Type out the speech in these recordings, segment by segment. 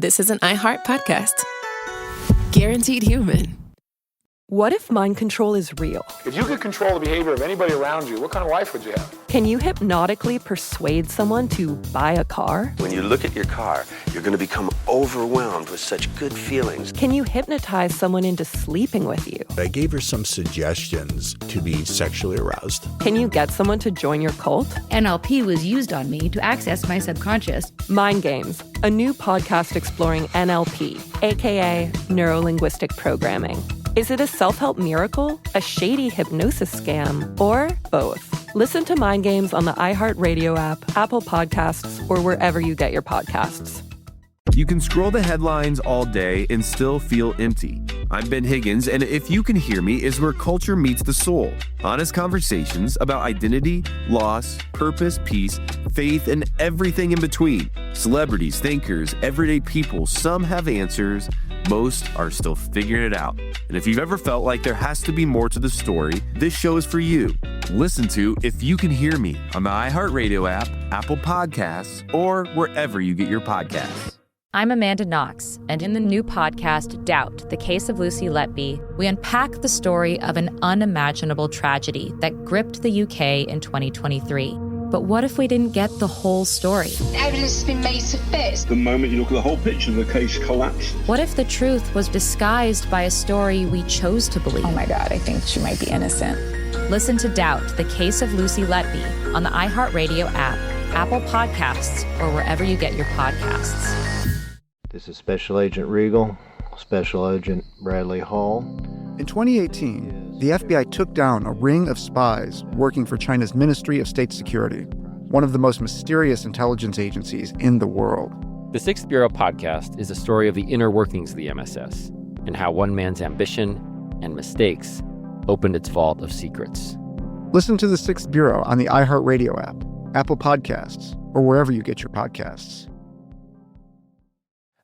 this is an iHeart podcast. Guaranteed human. What if mind control is real? If you could control the behavior of anybody around you, what kind of life would you have? Can you hypnotically persuade someone to buy a car? When you look at your car, you're going to become overwhelmed with such good feelings. Can you hypnotize someone into sleeping with you? I gave her some suggestions to be sexually aroused. Can you get someone to join your cult? NLP was used on me to access my subconscious. Mind Games, a new podcast exploring NLP, aka Neuro-Linguistic Programming. Is it a self-help miracle, a shady hypnosis scam, or both? Listen to Mind Games on the iHeartRadio app, Apple Podcasts, or wherever you get your podcasts. You can scroll the headlines all day and still feel empty. I'm Ben Higgins, and If You Can Hear Me is where culture meets the soul. Honest conversations about identity, loss, purpose, peace, faith, and everything in between. Celebrities, thinkers, everyday people, some have answers, most are still figuring it out. And if you've ever felt like there has to be more to the story, this show is for you. Listen to If You Can Hear Me on the iHeartRadio app, Apple Podcasts, or wherever you get your podcasts. I'm Amanda Knox, and in the new podcast, Doubt, The Case of Lucy Letby, we unpack the story of an unimaginable tragedy that gripped the UK in 2023. But what if we didn't get the whole story? Evidence has been made to fit. The moment you look at the whole picture, the case collapsed. What if the truth was disguised by a story we chose to believe? Oh my God, I think she might be innocent. Listen to Doubt, The Case of Lucy Letby on the iHeartRadio app, Apple Podcasts, or wherever you get your podcasts. This is Special Agent Regal, Special Agent Bradley Hall. In 2018, the FBI took down a ring of spies working for China's Ministry of State Security, one of the most mysterious intelligence agencies in the world. The Sixth Bureau podcast is a story of the inner workings of the MSS and how one man's ambition and mistakes opened its vault of secrets. Listen to The Sixth Bureau on the iHeartRadio app, Apple Podcasts, or wherever you get your podcasts.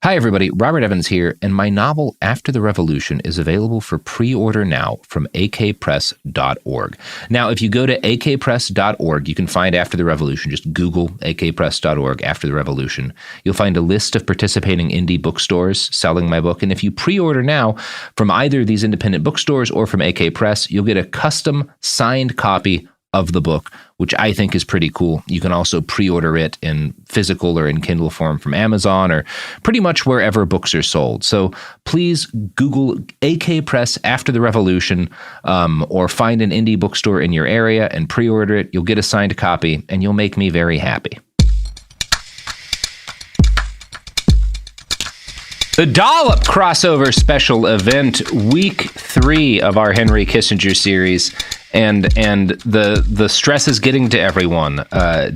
Hi, everybody. Robert Evans here, and my novel, After the Revolution, is available for pre-order now from akpress.org. Now, if you go to akpress.org, you can find After the Revolution. Just Google akpress.org, After the Revolution. You'll find a list of participating indie bookstores selling my book, and if you pre-order now from either of these independent bookstores or from AK Press, you'll get a custom signed copy of the book, which I think is pretty cool. You can also pre-order it in physical or in Kindle form from Amazon or pretty much wherever books are sold. So please Google AK Press After the Revolution or find an indie bookstore in your area and pre-order it. You'll get a signed copy and you'll make me very happy. The Dollop crossover special event, week 3 of our Henry Kissinger series, and the stress is getting to everyone.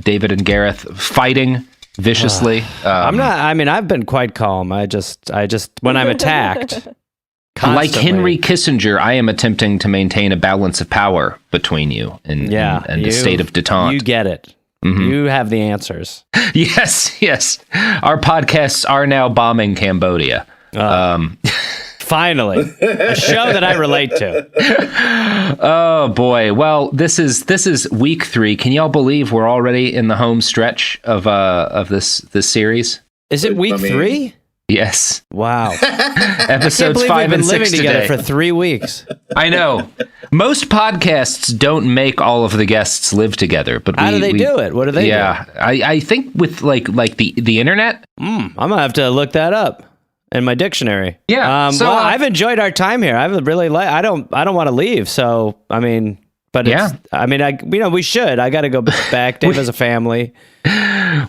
David and Gareth fighting viciously. I've been quite calm. I just when I'm attacked. Constantly. Like Henry Kissinger, I am attempting to maintain a balance of power between you and the state of detente. You get it. Mm-hmm. You have the answers. Yes. Our podcasts are now bombing Cambodia. Finally, a show that I relate to. Oh boy! Well, this is week 3. Can y'all believe we're already in the home stretch of this series? Is it week 3? Yes. Wow. Episodes 5 and 6 living today. Together for 3 weeks. I know. Most podcasts don't make all of the guests live together, but how do they do it? What do they do? Yeah, I think with like the internet. I'm gonna have to look that up in my dictionary. Yeah. I've enjoyed our time here. I've really I don't want to leave. So I mean, but it's, we should. I got to go back. Dave has a family.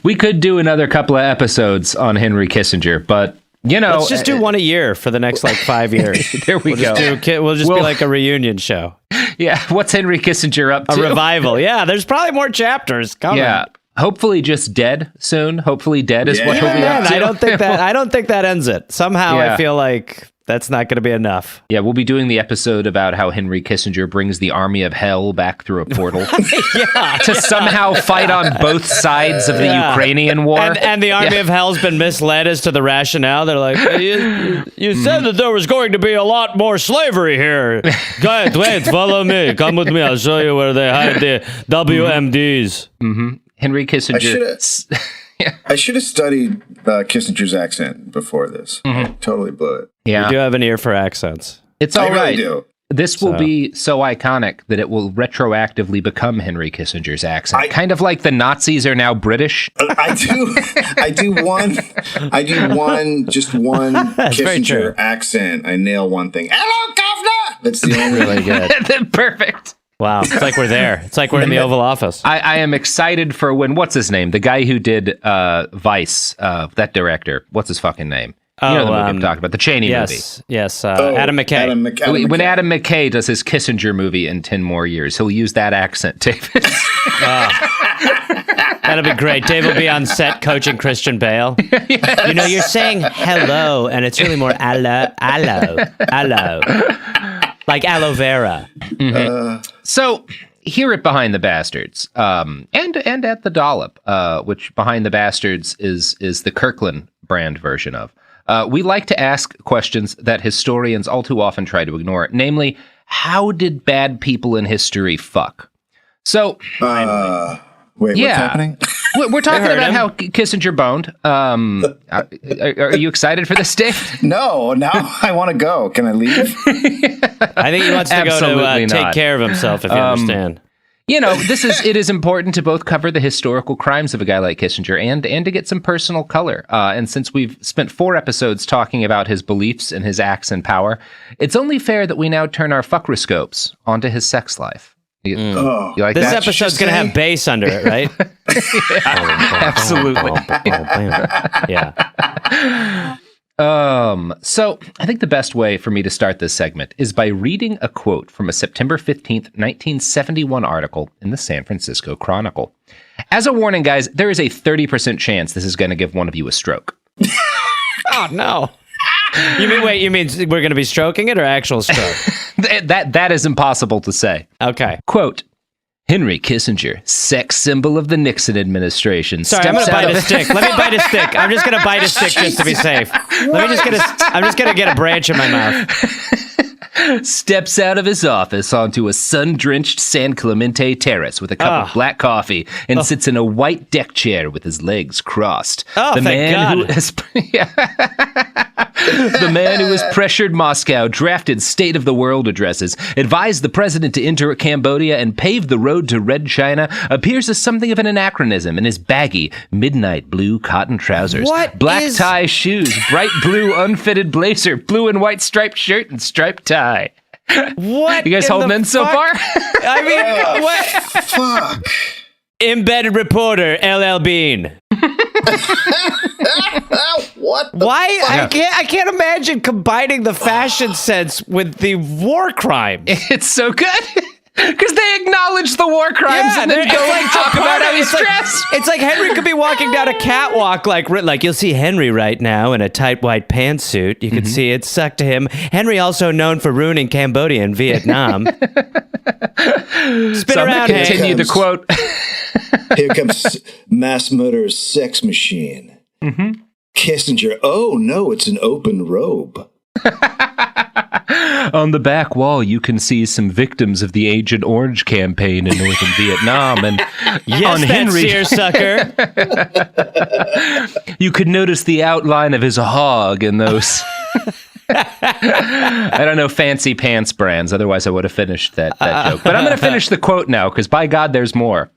We could do another couple of episodes on Henry Kissinger, but let's just do one a year for the next 5 years. There we go. We'll just be like a reunion show. Yeah. What's Henry Kissinger up to? A revival. Yeah. There's probably more chapters coming. Yeah. Hopefully just dead soon. Hopefully dead is what he'll be up to. I don't think that ends it. Somehow I feel like that's not going to be enough. Yeah, we'll be doing the episode about how Henry Kissinger brings the army of hell back through a portal to somehow fight on both sides of the Ukrainian war. And the army of hell's been misled as to the rationale. They're like, you said that there was going to be a lot more slavery here. Guys, wait, follow me. Come with me. I'll show you where they hide the WMDs. Mm-hmm. Henry Kissinger. I should have studied Kissinger's accent before this. I totally blew it. You do have an ear for accents. It's all right. Really do. This will be so iconic that it will retroactively become Henry Kissinger's accent. Kind of like the Nazis are now British. I do one Kissinger accent. I nail one thing. Hello, governor! That's the only really good. Perfect. Wow, it's like we're there. It's like we're in the Oval Office. I am excited for what's his name? The guy who did Vice, that director. What's his fucking name? You know the movie I'm talking about, the Cheney movie. Yes, Adam McKay. When Adam McKay does his Kissinger movie in 10 more years, he'll use that accent, David. That'll be great. Dave will be on set coaching Christian Bale. Yes. You know, you're saying hello, and it's really more aloe. Like aloe vera. So, here at Behind the Bastards, and at the Dollop, which Behind the Bastards is the Kirkland brand version of, we like to ask questions that historians all too often try to ignore, namely, how did bad people in history fuck? So, what's happening? We're talking about how Kissinger boned. Are you excited for this, Dave? No, now I want to go. Can I leave? I think he wants to go to take care of himself, if you understand. You know, it is important to both cover the historical crimes of a guy like Kissinger and to get some personal color. And since we've spent 4 episodes talking about his beliefs and his acts and power, it's only fair that we now turn our fuckroscopes onto his sex life. You like this that? episode's going to have bass under it, right? Absolutely. Yeah. So I think the best way for me to start this segment is by reading a quote from a September 15th, 1971 article in the San Francisco Chronicle. As a warning, guys, there is a 30% chance this is going to give one of you a stroke. Oh, no. You mean we're going to be stroking it or actual stroke? That is impossible to say. Okay. Quote, Henry Kissinger, sex symbol of the Nixon administration. Sorry, I'm going to bite a stick. Let me bite a stick. I'm just going to bite a stick just to be safe. I'm just going to get a branch in my mouth. Steps out of his office onto a sun-drenched San Clemente terrace with a cup of black coffee and sits in a white deck chair with his legs crossed. The man The man who has pressured Moscow, drafted state-of-the-world addresses, advised the president to enter Cambodia, and paved the road to Red China, appears as something of an anachronism in his baggy, midnight blue cotton trousers, black tie shoes, bright blue unfitted blazer, blue and white striped shirt, and striped tie. What? You guys holding in so far? I mean, what? Fuck. Embedded reporter, LL Bean. What? Why? I can't imagine combining the fashion sense with the war crimes. It's so good. Because they acknowledge the war crimes and then go and talk about how he's stressed. It's like Henry could be walking down a catwalk like you'll see Henry right now in a tight white pantsuit. You can see it stuck to him. Henry also known for ruining Cambodia and Vietnam. Spin around, Hank. Continue the quote. Here comes mass murderer's sex machine. Kissinger, oh no, it's an open robe. On the back wall, you can see some victims of the Agent Orange campaign in northern Vietnam. And yes, on that Henry, seersucker. You could notice the outline of his hog in those. I don't know fancy pants brands. Otherwise, I would have finished that joke. But I'm going to finish the quote now, because by God, there's more.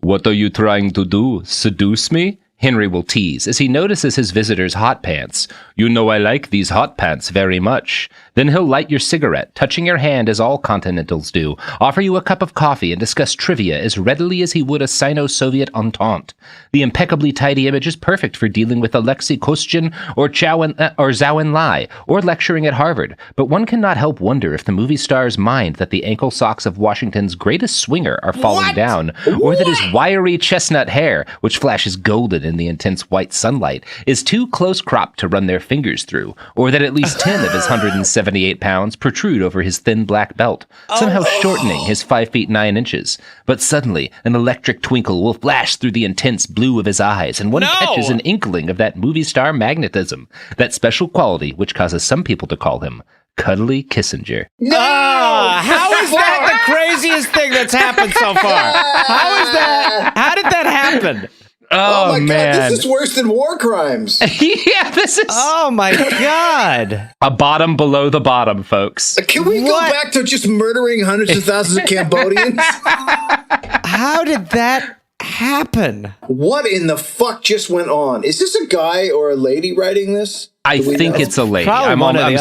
What are you trying to do? Seduce me? Henry will tease as he notices his visitor's hot pants. You know I like these hot pants very much. Then he'll light your cigarette, touching your hand as all continentals do, offer you a cup of coffee, and discuss trivia as readily as he would a Sino-Soviet entente. The impeccably tidy image is perfect for dealing with Alexei Kostyin or Zhou Enlai, or lecturing at Harvard, but one cannot help wonder if the movie stars mind that the ankle socks of Washington's greatest swinger are falling down, or that his wiry chestnut hair, which flashes golden in the intense white sunlight, is too close cropped to run their fingers through, or that at least 10 of his 178 pounds protrude over his thin black belt, somehow shortening his 5 feet 9 inches. But suddenly, an electric twinkle will flash through the intense blue of his eyes, and one catches an inkling of that movie star magnetism, that special quality which causes some people to call him Cuddly Kissinger. No! How is that the craziest thing that's happened so far? How is that? How did that happen? Oh my man. God, this is worse than war crimes. Yeah, this is... Oh my God. A bottom below the bottom, folks. Can we go back to just murdering hundreds of thousands of Cambodians? How did that happen? What in the fuck just went on? Is this a guy or a lady writing this? I think it's a lady. I'm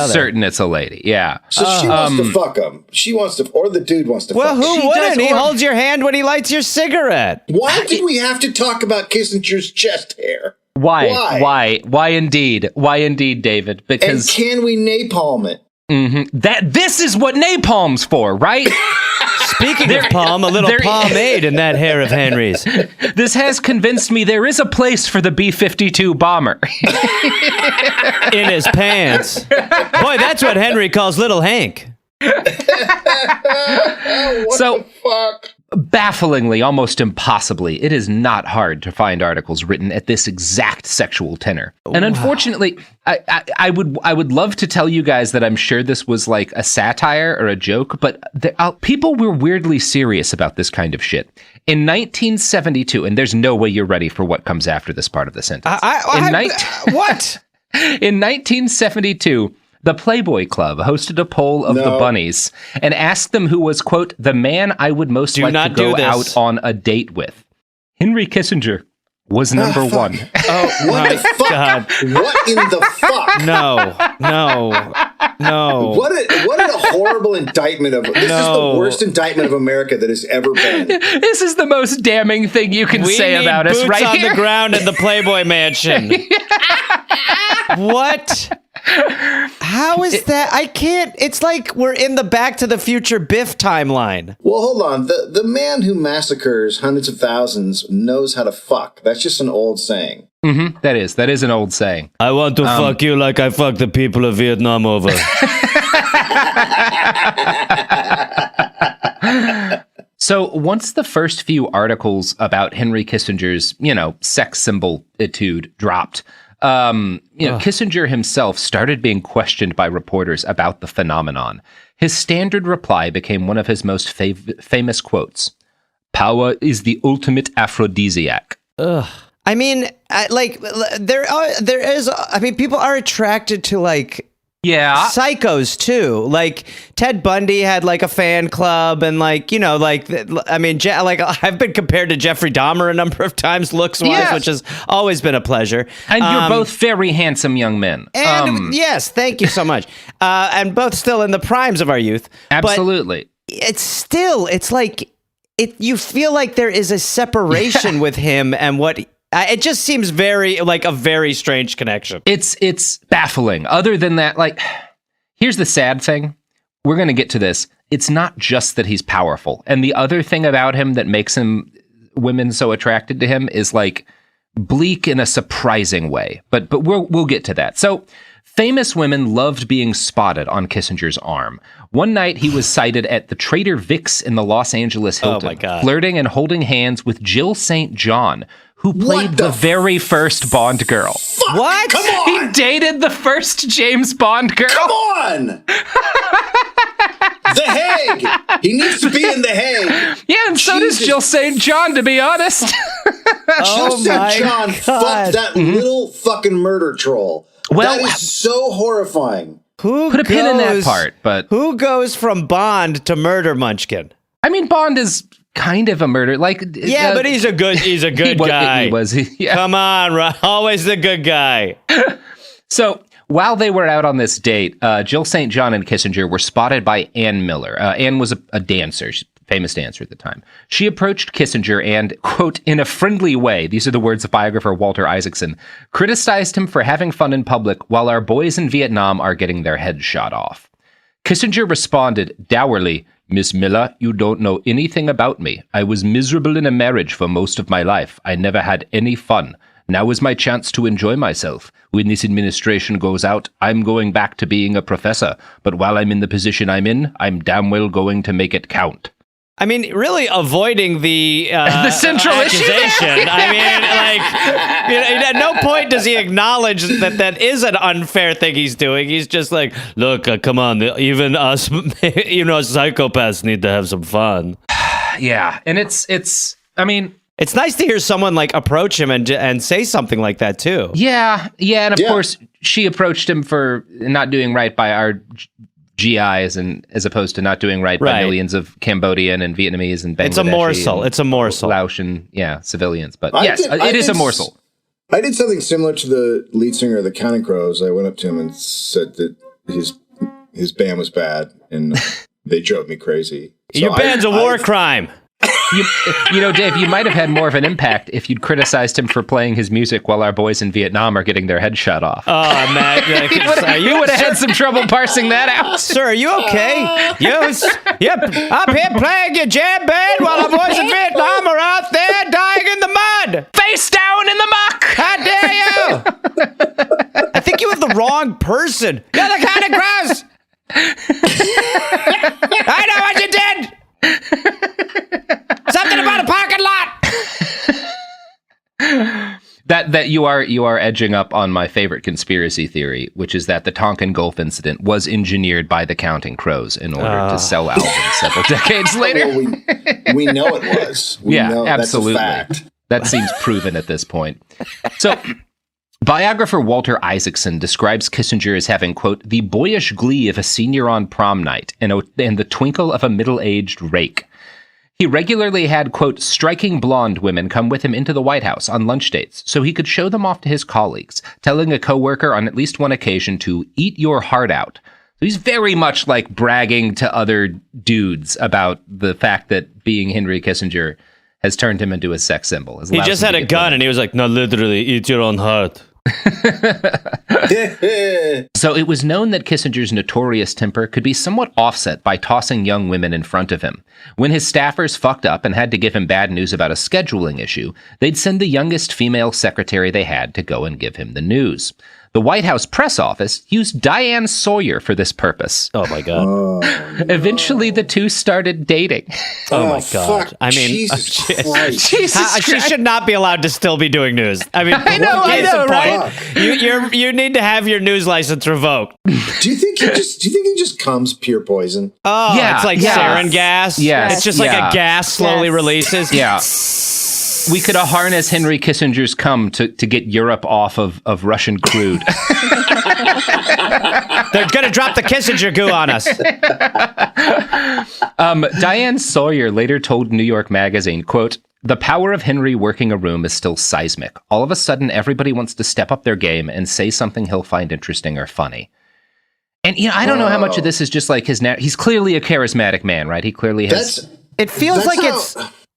certain it's a lady. Yeah. So she wants to fuck him. She wants to, or the dude wants to fuck him. Well, who wouldn't? He holds your hand when he lights your cigarette. Why did we have to talk about Kissinger's chest hair? Why indeed? Why indeed, David? Because and can we napalm it? This is what napalm's for, right? Speaking of palm, a little pomade in that hair of Henry's. This has convinced me there is a place for the B-52 bomber. In his pants. Boy, that's what Henry calls Little Hank. What the fuck? Bafflingly, almost impossibly, it is not hard to find articles written at this exact sexual tenor. And unfortunately, I would love to tell you guys that I'm sure this was like a satire or a joke, but people were weirdly serious about this kind of shit. In 1972, and there's no way you're ready for what comes after this part of the sentence. What? In 1972, the Playboy Club hosted a poll of the bunnies and asked them who was, quote, the man I would most like to go out on a date with. Henry Kissinger was number one. Oh, what the fuck? God. What in the fuck? No. What a horrible indictment of... This is the worst indictment of America that has ever been. This is the most damning thing you can say about us right here. Boots on the ground in the Playboy Mansion. What? How is that? I can't. It's like we're in the Back to the Future Biff timeline. Well, hold on. The man who massacres hundreds of thousands knows how to fuck. That's just an old saying. Mm-hmm. That is an old saying. I want to fuck you like I fuck the people of Vietnam over. So once the first few articles about Henry Kissinger's, sex symbol etude dropped, Kissinger himself started being questioned by reporters about the phenomenon. His standard reply became one of his most famous quotes. "Power is the ultimate aphrodisiac." Ugh. I mean, people are attracted to psychos too. Like Ted Bundy had like a fan club, and I've been compared to Jeffrey Dahmer a number of times, looks wise, which has always been a pleasure. And you're both very handsome young men. And yes, thank you so much. And both still in the primes of our youth. Absolutely. But you feel like there is a separation with him and what. It just seems very like a very strange connection. It's baffling. Other than that, here's the sad thing. We're going to get to this. It's not just that he's powerful. And the other thing about him that makes women so attracted to him is bleak in a surprising way. But we'll get to that. So famous women loved being spotted on Kissinger's arm. One night he was sighted at the Trader Vic's in the Los Angeles Hilton, flirting and holding hands with Jill St. John, who played the very first Bond girl. Fuck? What? Come on! He dated the first James Bond girl. Come on! The Hague! He needs to be in The Hague. Yeah, and so does Jill St. John, to be honest. Jill St. John fucked that little fucking murder troll. Well, that is so horrifying. Put a pin in that part, but... Who goes from Bond to Murder Munchkin? I mean, Bond is kind of a murder, but he's a good guy. He was. Yeah. Come on, always the good guy. So while they were out on this date, Jill St. John and Kissinger were spotted by Ann Miller. Ann was a dancer, famous dancer at the time. She approached Kissinger and, quote, in a friendly way, these are the words of biographer Walter Isaacson, criticized him for having fun in public while our boys in Vietnam are getting their heads shot off. Kissinger responded dourly, "Miss Miller, you don't know anything about me. I was miserable in a marriage for most of my life. I never had any fun. Now is my chance to enjoy myself. When this administration goes out, I'm going back to being a professor. But while I'm in the position I'm in, I'm damn well going to make it count." I mean, really avoiding the central accusation. At no point does he acknowledge that is an unfair thing he's doing. He's just like, look, come on, even us, psychopaths need to have some fun. Yeah, and it's. I mean, It's nice to hear someone like approach him and say something like that too. Yeah, and of course she approached him for not doing right by our GIs, and as opposed to not doing right by millions of Cambodian and Vietnamese and Bangladeshi. It's a morsel. Laotian, civilians. But it is a morsel. I did something similar to the lead singer of the Counting Crows. I went up to him and said that his band was bad, and they drove me crazy. So Your band's a war crime. You know, Dave, you might have had more of an impact if you'd criticized him for playing his music while our boys in Vietnam are getting their heads shot off. Oh, man. You would have had some trouble parsing that out. Sir, are you okay? Yep, up here playing your jam band while our boys in Vietnam are out there dying in the mud. Face down in the muck. How dare you? I think you have the wrong person. You're the Counting Crows. I know what you did. Something about a parking lot. That you are edging up on my favorite conspiracy theory, which is that the Tonkin Gulf incident was engineered by the Counting Crows in order to sell albums several decades later. Well, we know it was. We know absolutely. That's a fact. That seems proven at this point. So, biographer Walter Isaacson describes Kissinger as having, quote, the boyish glee of a senior on prom night and the twinkle of a middle-aged rake. He regularly had, quote, striking blonde women come with him into the White House on lunch dates so he could show them off to his colleagues, telling a coworker on at least one occasion to eat your heart out. So he's very much like bragging to other dudes about the fact that being Henry Kissinger has turned him into a sex symbol. He just had a gun and he was like, no, literally, eat your own heart. So it was known that Kissinger's notorious temper could be somewhat offset by tossing young women in front of him. When his staffers fucked up and had to give him bad news about a scheduling issue, they'd send the youngest female secretary they had to go and give him the news. The White House press office used Diane Sawyer for this purpose. Oh, my God. Eventually, the two started dating. Oh, my God. Fuck. I mean, Jesus Christ. She should not be allowed to still be doing news. I mean, I know, right? You need to have your news license revoked. Do you think he just comes pure poison? Oh, yeah, it's like sarin gas. Yes. It's just like a gas slowly releases. Yeah. We could harness Henry Kissinger's cum to get Europe off of Russian crude. They're going to drop the Kissinger goo on us. Diane Sawyer later told New York Magazine, quote, the power of Henry working a room is still seismic. All of a sudden, everybody wants to step up their game and say something he'll find interesting or funny. And, I don't know how much of this is just like he's clearly a charismatic man, right? He clearly has... It feels like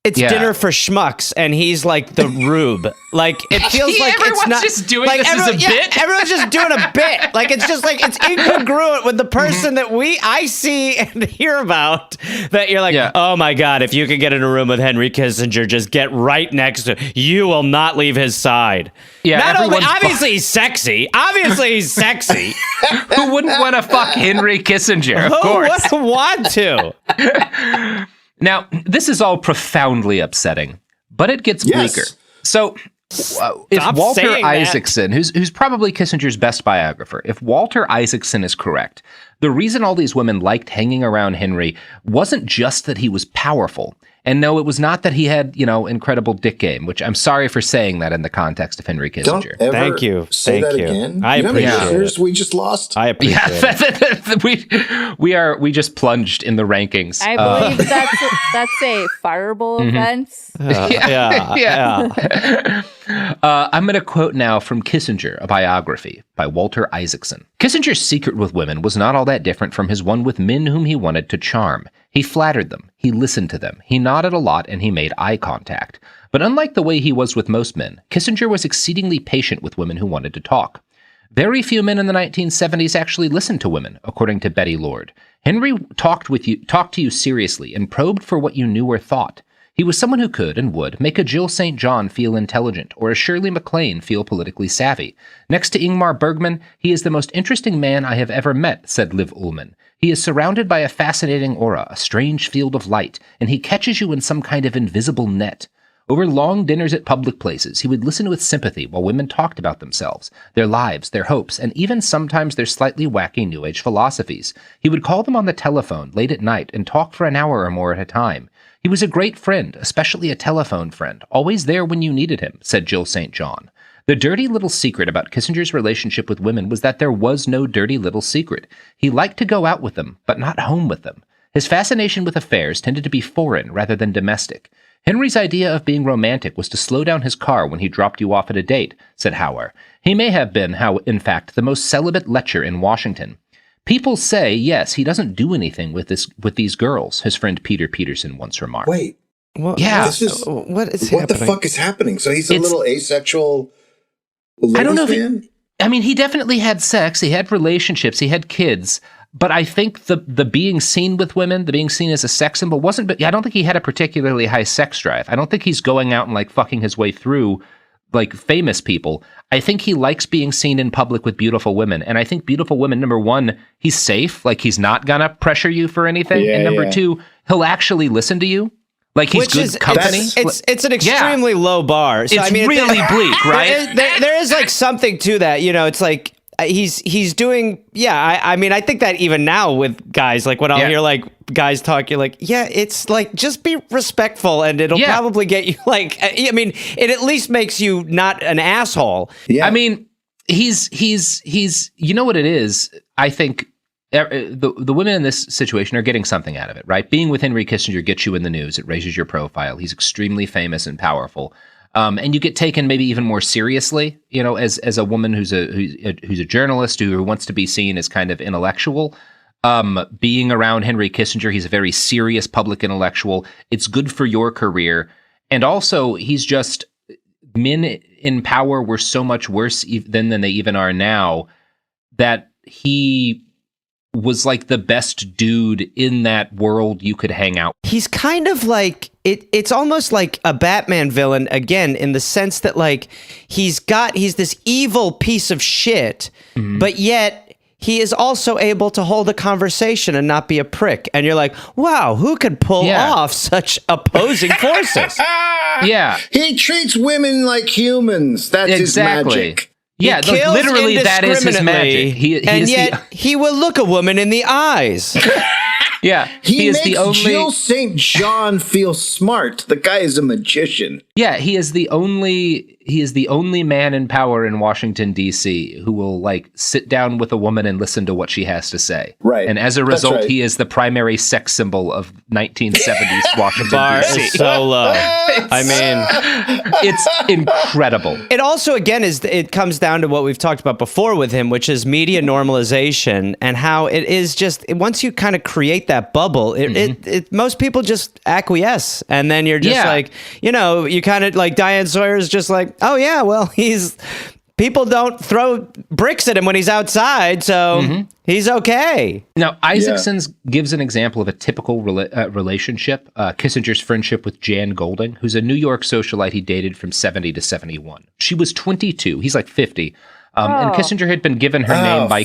it's dinner for schmucks, and he's like the rube. Like, it feels like it's not just doing like this as a bit. Everyone's just doing a bit. Like, it's just like it's incongruent with the person that I see and hear about. That you're like, oh my God, if you could get in a room with Henry Kissinger, just get right next to him. You will not leave his side. Yeah, not only obviously he's sexy. Obviously he's sexy. Who wouldn't want to fuck Henry Kissinger? Of course, who wouldn't want to? Now, this is all profoundly upsetting, but it gets bleaker. So, if Walter Isaacson, who's probably Kissinger's best biographer, if Walter Isaacson is correct, the reason all these women liked hanging around Henry wasn't just that he was powerful. And no, it was not that he had, incredible dick game, which I'm sorry for saying that in the context of Henry Kissinger. Don't ever Thank you. Say Thank that you. again. I appreciate it. We just lost. I appreciate it. We just plunged in the rankings. I believe that's a fireable offense. I'm going to quote now from Kissinger, a biography by Walter Isaacson. Kissinger's secret with women was not all that different from his one with men whom he wanted to charm. He flattered them, he listened to them, he nodded a lot, and he made eye contact. But unlike the way he was with most men, Kissinger was exceedingly patient with women who wanted to talk. Very few men in the 1970s actually listened to women, according to Betty Lord. Henry talked to you seriously and probed for what you knew or thought. He was someone who could and would make a Jill St. John feel intelligent or a Shirley MacLaine feel politically savvy. Next to Ingmar Bergman, he is the most interesting man I have ever met, said Liv Ullmann. He is surrounded by a fascinating aura, a strange field of light, and he catches you in some kind of invisible net. Over long dinners at public places, he would listen with sympathy while women talked about themselves, their lives, their hopes, and even sometimes their slightly wacky New Age philosophies. He would call them on the telephone late at night and talk for an hour or more at a time. He was a great friend, especially a telephone friend, always there when you needed him, said Jill St. John. The dirty little secret about Kissinger's relationship with women was that there was no dirty little secret. He liked to go out with them, but not home with them. His fascination with affairs tended to be foreign rather than domestic. Henry's idea of being romantic was to slow down his car when he dropped you off at a date, said Hauer. He may have been, in fact, the most celibate lecher in Washington. People say, yes, he doesn't do anything with these girls, his friend Peter Peterson once remarked. Wait. Well, yeah. What the fuck is happening? So he's a little asexual I don't know man? He definitely had sex, he had relationships, he had kids. But I think the being seen with women, the being seen as a sex symbol I don't think he had a particularly high sex drive. I don't think he's going out and like fucking his way through like famous people. I think he likes being seen in public with beautiful women. And I think beautiful women, number one, he's safe. Like he's not gonna pressure you for anything. And number two, he'll actually listen to you. Like he's good company. It's an extremely low bar. So, it's really bleak, right? There is like something to that. You know, it's like he's doing. Yeah, I think that even now with guys, like when I'll hear like guys talk, you're like, yeah, it's like just be respectful, and it'll probably get you like. I mean, it at least makes you not an asshole. Yeah. I mean, he's. You know what it is? I think. The women in this situation are getting something out of it, right? Being with Henry Kissinger gets you in the news. It raises your profile. He's extremely famous and powerful. And you get taken maybe even more seriously, you know, as a woman who's a journalist who wants to be seen as kind of intellectual. Being around Henry Kissinger, he's a very serious public intellectual. It's good for your career. And also, he's just, men in power were so much worse than they even are now, that he was like the best dude in that world you could hang out. He's kind of like it's almost like a Batman villain again, in the sense that like he's this evil piece of shit, but yet he is also able to hold a conversation and not be a prick. And you're like, wow, who could pull off such opposing forces? Yeah. He treats women like humans. That's his magic. Yeah, literally that is his magic. He will look a woman in the eyes. Yeah, he is makes the only Jill St. John feel smart. The guy is a magician. Yeah, he is the only man in power in Washington D.C. who will like sit down with a woman and listen to what she has to say. Right, and as a result, he is the primary sex symbol of 1970s Washington D.C. Is so low. I mean, it's incredible. It also, again, it comes down to what we've talked about before with him, which is media normalization, and how it is just once you kind of create that bubble, most people just acquiesce, and then you're just like, you know, you kind of like Diane Sawyer's just like, oh yeah, well people don't throw bricks at him when he's outside, so he's okay. Now, Isaacson's gives an example of a typical relationship, Kissinger's friendship with Jan Golding, who's a New York socialite he dated from 70 to 71. She was 22. He's like 50. And Kissinger had been given her name by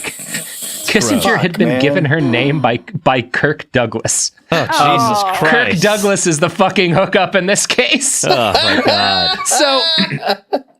given her name by Kirk Douglas. Oh, Jesus Christ. Kirk Douglas is the fucking hookup in this case. Oh, my God. So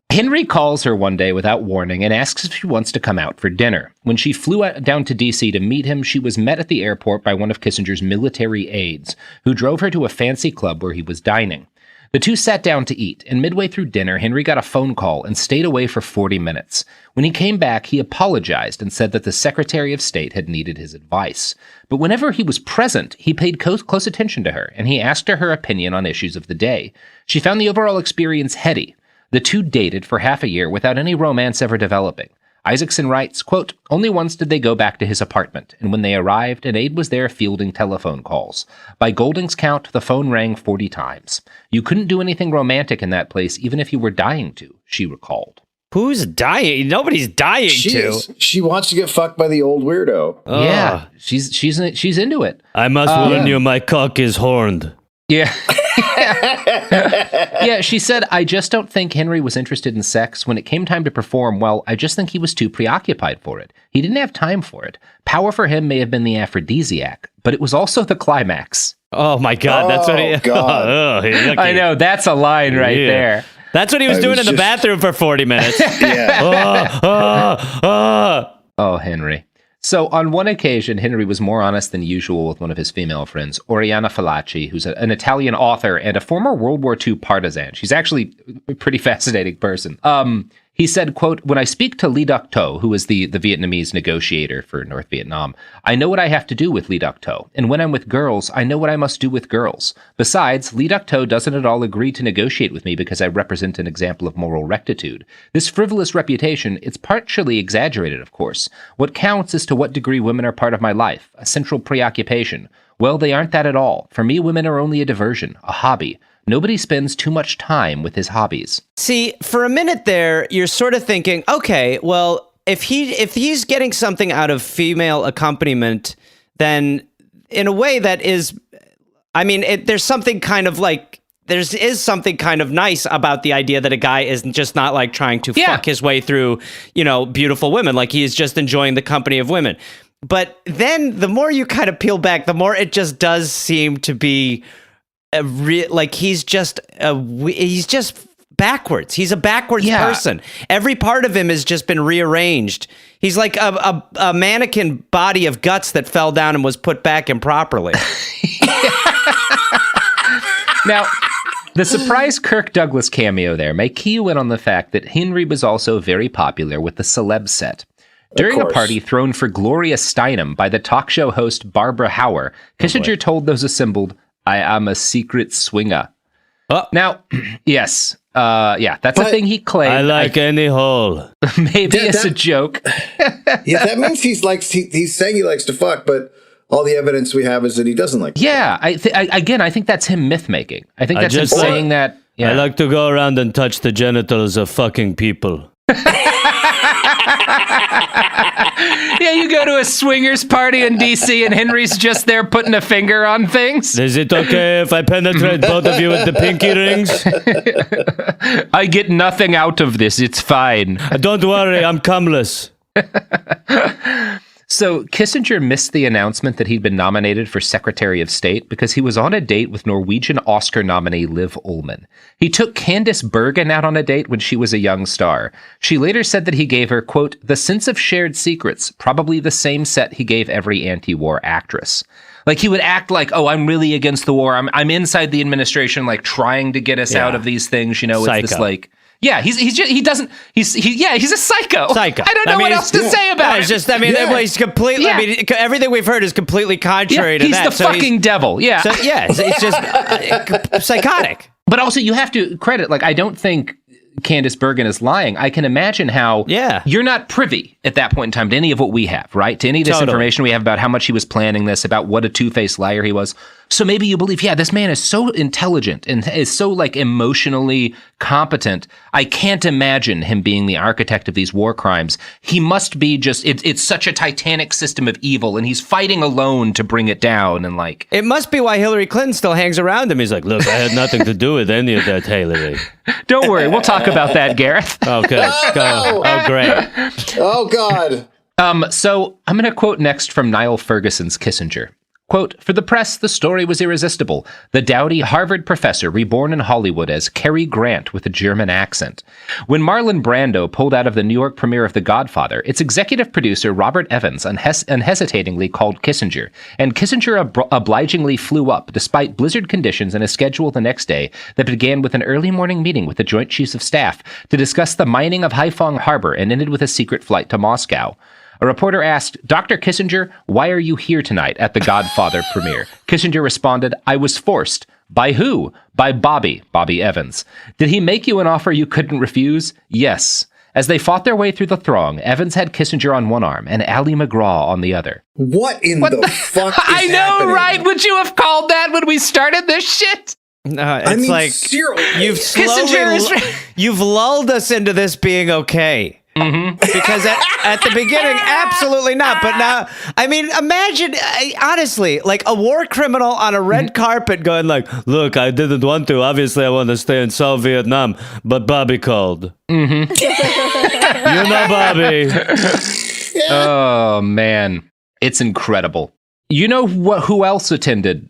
Henry calls her one day without warning and asks if she wants to come out for dinner. When she flew down to D.C. to meet him, she was met at the airport by one of Kissinger's military aides, who drove her to a fancy club where he was dining. The two sat down to eat, and midway through dinner, Henry got a phone call and stayed away for 40 minutes. When he came back, he apologized and said that the Secretary of State had needed his advice. But whenever he was present, he paid close attention to her, and he asked her opinion on issues of the day. She found the overall experience heady. The two dated for half a year without any romance ever developing. Isaacson writes, quote, only once did they go back to his apartment, and when they arrived, an aide was there fielding telephone calls. By Golding's count, the phone rang 40 times. You couldn't do anything romantic in that place, even if you were dying to, she recalled. Who's dying? Nobody's dying to. She wants to get fucked by the old weirdo. Oh. Yeah, she's into it. I must warn you, my cock is horned. Yeah. Yeah, she said, I just don't think Henry was interested in sex. When it came time to perform, well, I just think he was too preoccupied for it. He didn't have time for it. Power for him may have been the aphrodisiac, but it was also the climax. Oh my God, that's what he. God. I know, that's a line right there. That's what he was doing in the bathroom for 40 minutes. Oh, Henry. So on one occasion, Henry was more honest than usual with one of his female friends, Oriana Fallaci, who's an Italian author and a former World War II partisan. She's actually a pretty fascinating person. He said, quote, "When I speak to Lee Duc Tho, who is the Vietnamese negotiator for North Vietnam, I know what I have to do with Lee Duc Tho. And when I'm with girls, I know what I must do with girls. Besides, Lee Duc Tho doesn't at all agree to negotiate with me because I represent an example of moral rectitude. This frivolous reputation, it's partially exaggerated, of course. What counts is to what degree women are part of my life, a central preoccupation. Well, they aren't that at all. For me, women are only a diversion, a hobby. Nobody spends too much time with his hobbies." See, for a minute there, you're sort of thinking, okay, well, if he's getting something out of female accompaniment, then in a way that is, I mean, there's something kind of like, there is something kind of nice about the idea that a guy is just not like trying to fuck his way through, beautiful women. Like he is just enjoying the company of women. But then the more you kind of peel back, the more it just does seem to be like he's just backwards. He's a backwards person. Every part of him has just been rearranged. He's like a mannequin body of guts that fell down and was put back improperly. Now, the surprise Kirk Douglas cameo there may key you in on the fact that Henry was also very popular with the celeb set. During a party thrown for Gloria Steinem by the talk show host Barbara Hauer, Kissinger told those assembled, "I am a secret swinger." Now, yes, that's a thing he claimed. I like any hole. Maybe it's a joke. Yeah, that means he's saying he likes to fuck, but all the evidence we have is that he doesn't like to fuck. I think that's him myth making. I think that's him saying that. Yeah. I like to go around and touch the genitals of fucking people. Yeah, you go to a swingers party in D.C. and Henry's just there putting a finger on things. Is it okay if I penetrate both of you with the pinky rings? I get nothing out of this. It's fine. Don't worry, I'm cumless. So Kissinger missed the announcement that he'd been nominated for Secretary of State because he was on a date with Norwegian Oscar nominee Liv Ullmann. He took Candice Bergen out on a date when she was a young star. She later said that he gave her, quote, "the sense of shared secrets, probably the same set he gave every anti-war actress." Like he would act like, "Oh, I'm really against the war. I'm inside the administration, like trying to get us out of these things." Psycho. It's this like... Yeah, he's a psycho. I don't know what else to say about it. It's just, he's completely, everything we've heard is completely contrary to that. He's the fucking devil. Yeah. So, it's just psychotic. But also you have to credit, like, I don't think Candice Bergen is lying. I can imagine how you're not privy at that point in time to any of what we have, right? To any of this information we have about how much he was planning this, about what a two-faced liar he was. So maybe you believe, this man is so intelligent and is so like emotionally competent. I can't imagine him being the architect of these war crimes. He must be just, it's such a titanic system of evil and he's fighting alone to bring it down. And like, it must be why Hillary Clinton still hangs around him. He's like, look, I had nothing to do with any of that, Hillary. Don't worry. We'll talk about that, Gareth. Okay. Oh, great. Oh, God. So I'm going to quote next from Niall Ferguson's Kissinger. Quote, "For the press, the story was irresistible. The dowdy Harvard professor reborn in Hollywood as Cary Grant with a German accent. When Marlon Brando pulled out of the New York premiere of The Godfather, its executive producer Robert Evans unhesitatingly called Kissinger, and Kissinger obligingly flew up despite blizzard conditions and a schedule the next day that began with an early morning meeting with the Joint Chiefs of Staff to discuss the mining of Haiphong Harbor and ended with a secret flight to Moscow. A reporter asked, Dr. Kissinger, why are you here tonight at the Godfather premiere? Kissinger responded, I was forced. By who? By Bobby Evans. Did he make you an offer you couldn't refuse? Yes. As they fought their way through the throng, Evans had Kissinger on one arm and Ali McGraw on the other. What the fuck is I know, happening? Right? Would you have called that when we started this shit? It's like you've lulled us into this being okay. Mm-hmm. Because at the beginning, absolutely not. But now, I mean, imagine, honestly, like a war criminal on a red carpet going like, look, I didn't want to. Obviously, I want to stay in South Vietnam. But Bobby called. Mm-hmm. You know Bobby. Oh, man. It's incredible. You know who else attended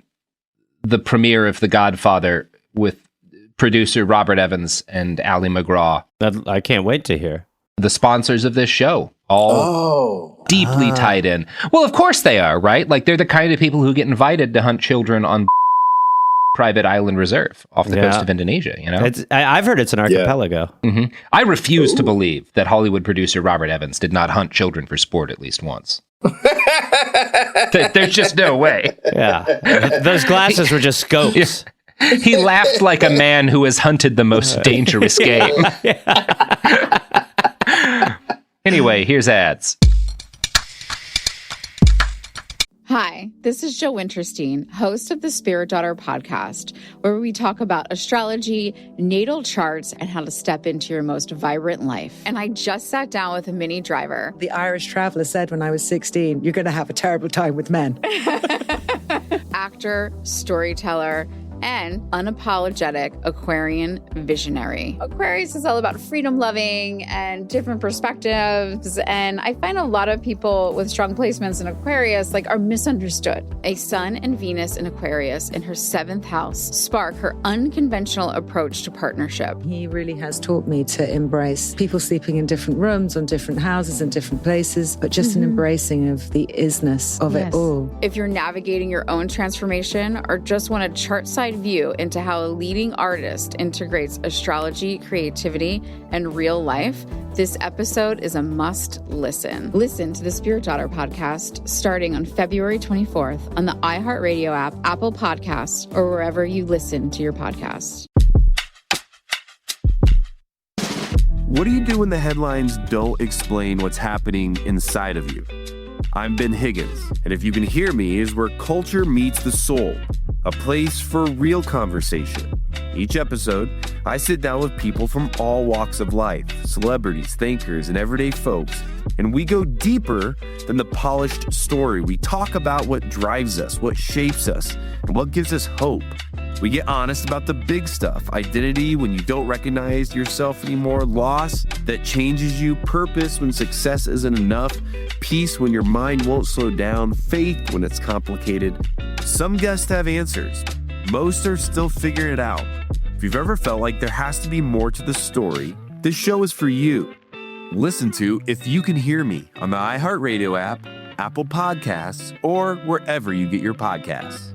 the premiere of The Godfather with producer Robert Evans and Ali McGraw. I can't wait to hear. The sponsors of this show, all deeply tied in. Well, of course they are, right? Like, they're the kind of people who get invited to hunt children on private island reserve off the coast of Indonesia, you know? I've heard it's an archipelago. Yeah. Mm-hmm. I refuse to believe that Hollywood producer Robert Evans did not hunt children for sport at least once. There's just no way. Yeah. Those glasses were just scopes. He laughed like a man who has hunted the most dangerous game. Anyway, here's ads. Hi, this is Jill Winterstein, host of the Spirit Daughter podcast, where we talk about astrology, natal charts, and how to step into your most vibrant life. And I just sat down with a Minnie Driver. The Irish traveller said when I was 16, you're going to have a terrible time with men. Actor, storyteller, and unapologetic Aquarian visionary. Aquarius is all about freedom-loving and different perspectives, and I find a lot of people with strong placements in Aquarius are misunderstood. A Sun and Venus in Aquarius in her 7th house spark her unconventional approach to partnership. He really has taught me to embrace people sleeping in different rooms, on different houses, in different places, but just an embracing of the isness of it all. If you're navigating your own transformation or just want a chart-side view into how a leading artist integrates astrology, creativity, and real life, this episode is a must listen. Listen to the Spirit Daughter podcast starting on February 24th on the iHeartRadio app, Apple Podcasts, or wherever you listen to your podcasts. What do you do when the headlines don't explain what's happening inside of you? I'm Ben Higgins, and if you can hear me is where culture meets the soul, a place for real conversation. Each episode, I sit down with people from all walks of life, celebrities, thinkers, and everyday folks, and we go deeper than the polished story. We talk about what drives us, what shapes us, and what gives us hope. We get honest about the big stuff: identity when you don't recognize yourself anymore, loss that changes you, purpose when success isn't enough, peace when your mind won't slow down, faith when it's complicated. Some guests have answers. Most are still figuring it out. If you've ever felt like there has to be more to the story, this show is for you. Listen to If You Can Hear Me on the iHeartRadio app, Apple Podcasts, or wherever you get your podcasts.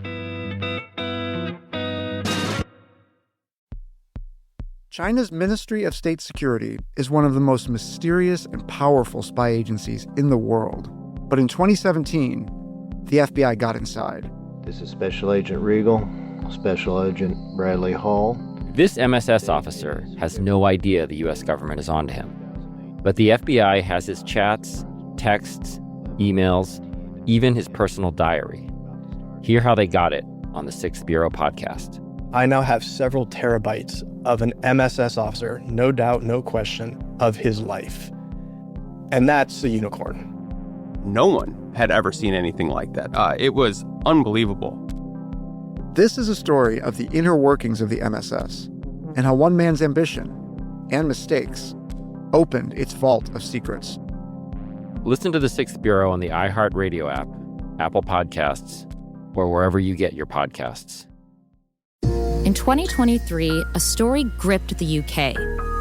China's Ministry of State Security is one of the most mysterious and powerful spy agencies in the world. But in 2017, the FBI got inside. This is Special Agent Regal, Special Agent Bradley Hall. This MSS officer has no idea the U.S. government is onto him. But the FBI has his chats, texts, emails, even his personal diary. Hear how they got it on the 6th Bureau podcast. I now have several terabytes of an MSS officer, no doubt, no question, of his life. And that's a unicorn. No one had ever seen anything like that. It was unbelievable. This is a story of the inner workings of the MSS and how one man's ambition and mistakes opened its vault of secrets. Listen to the 6th Bureau on the iHeartRadio app, Apple Podcasts, or wherever you get your podcasts. In 2023, a story gripped the UK,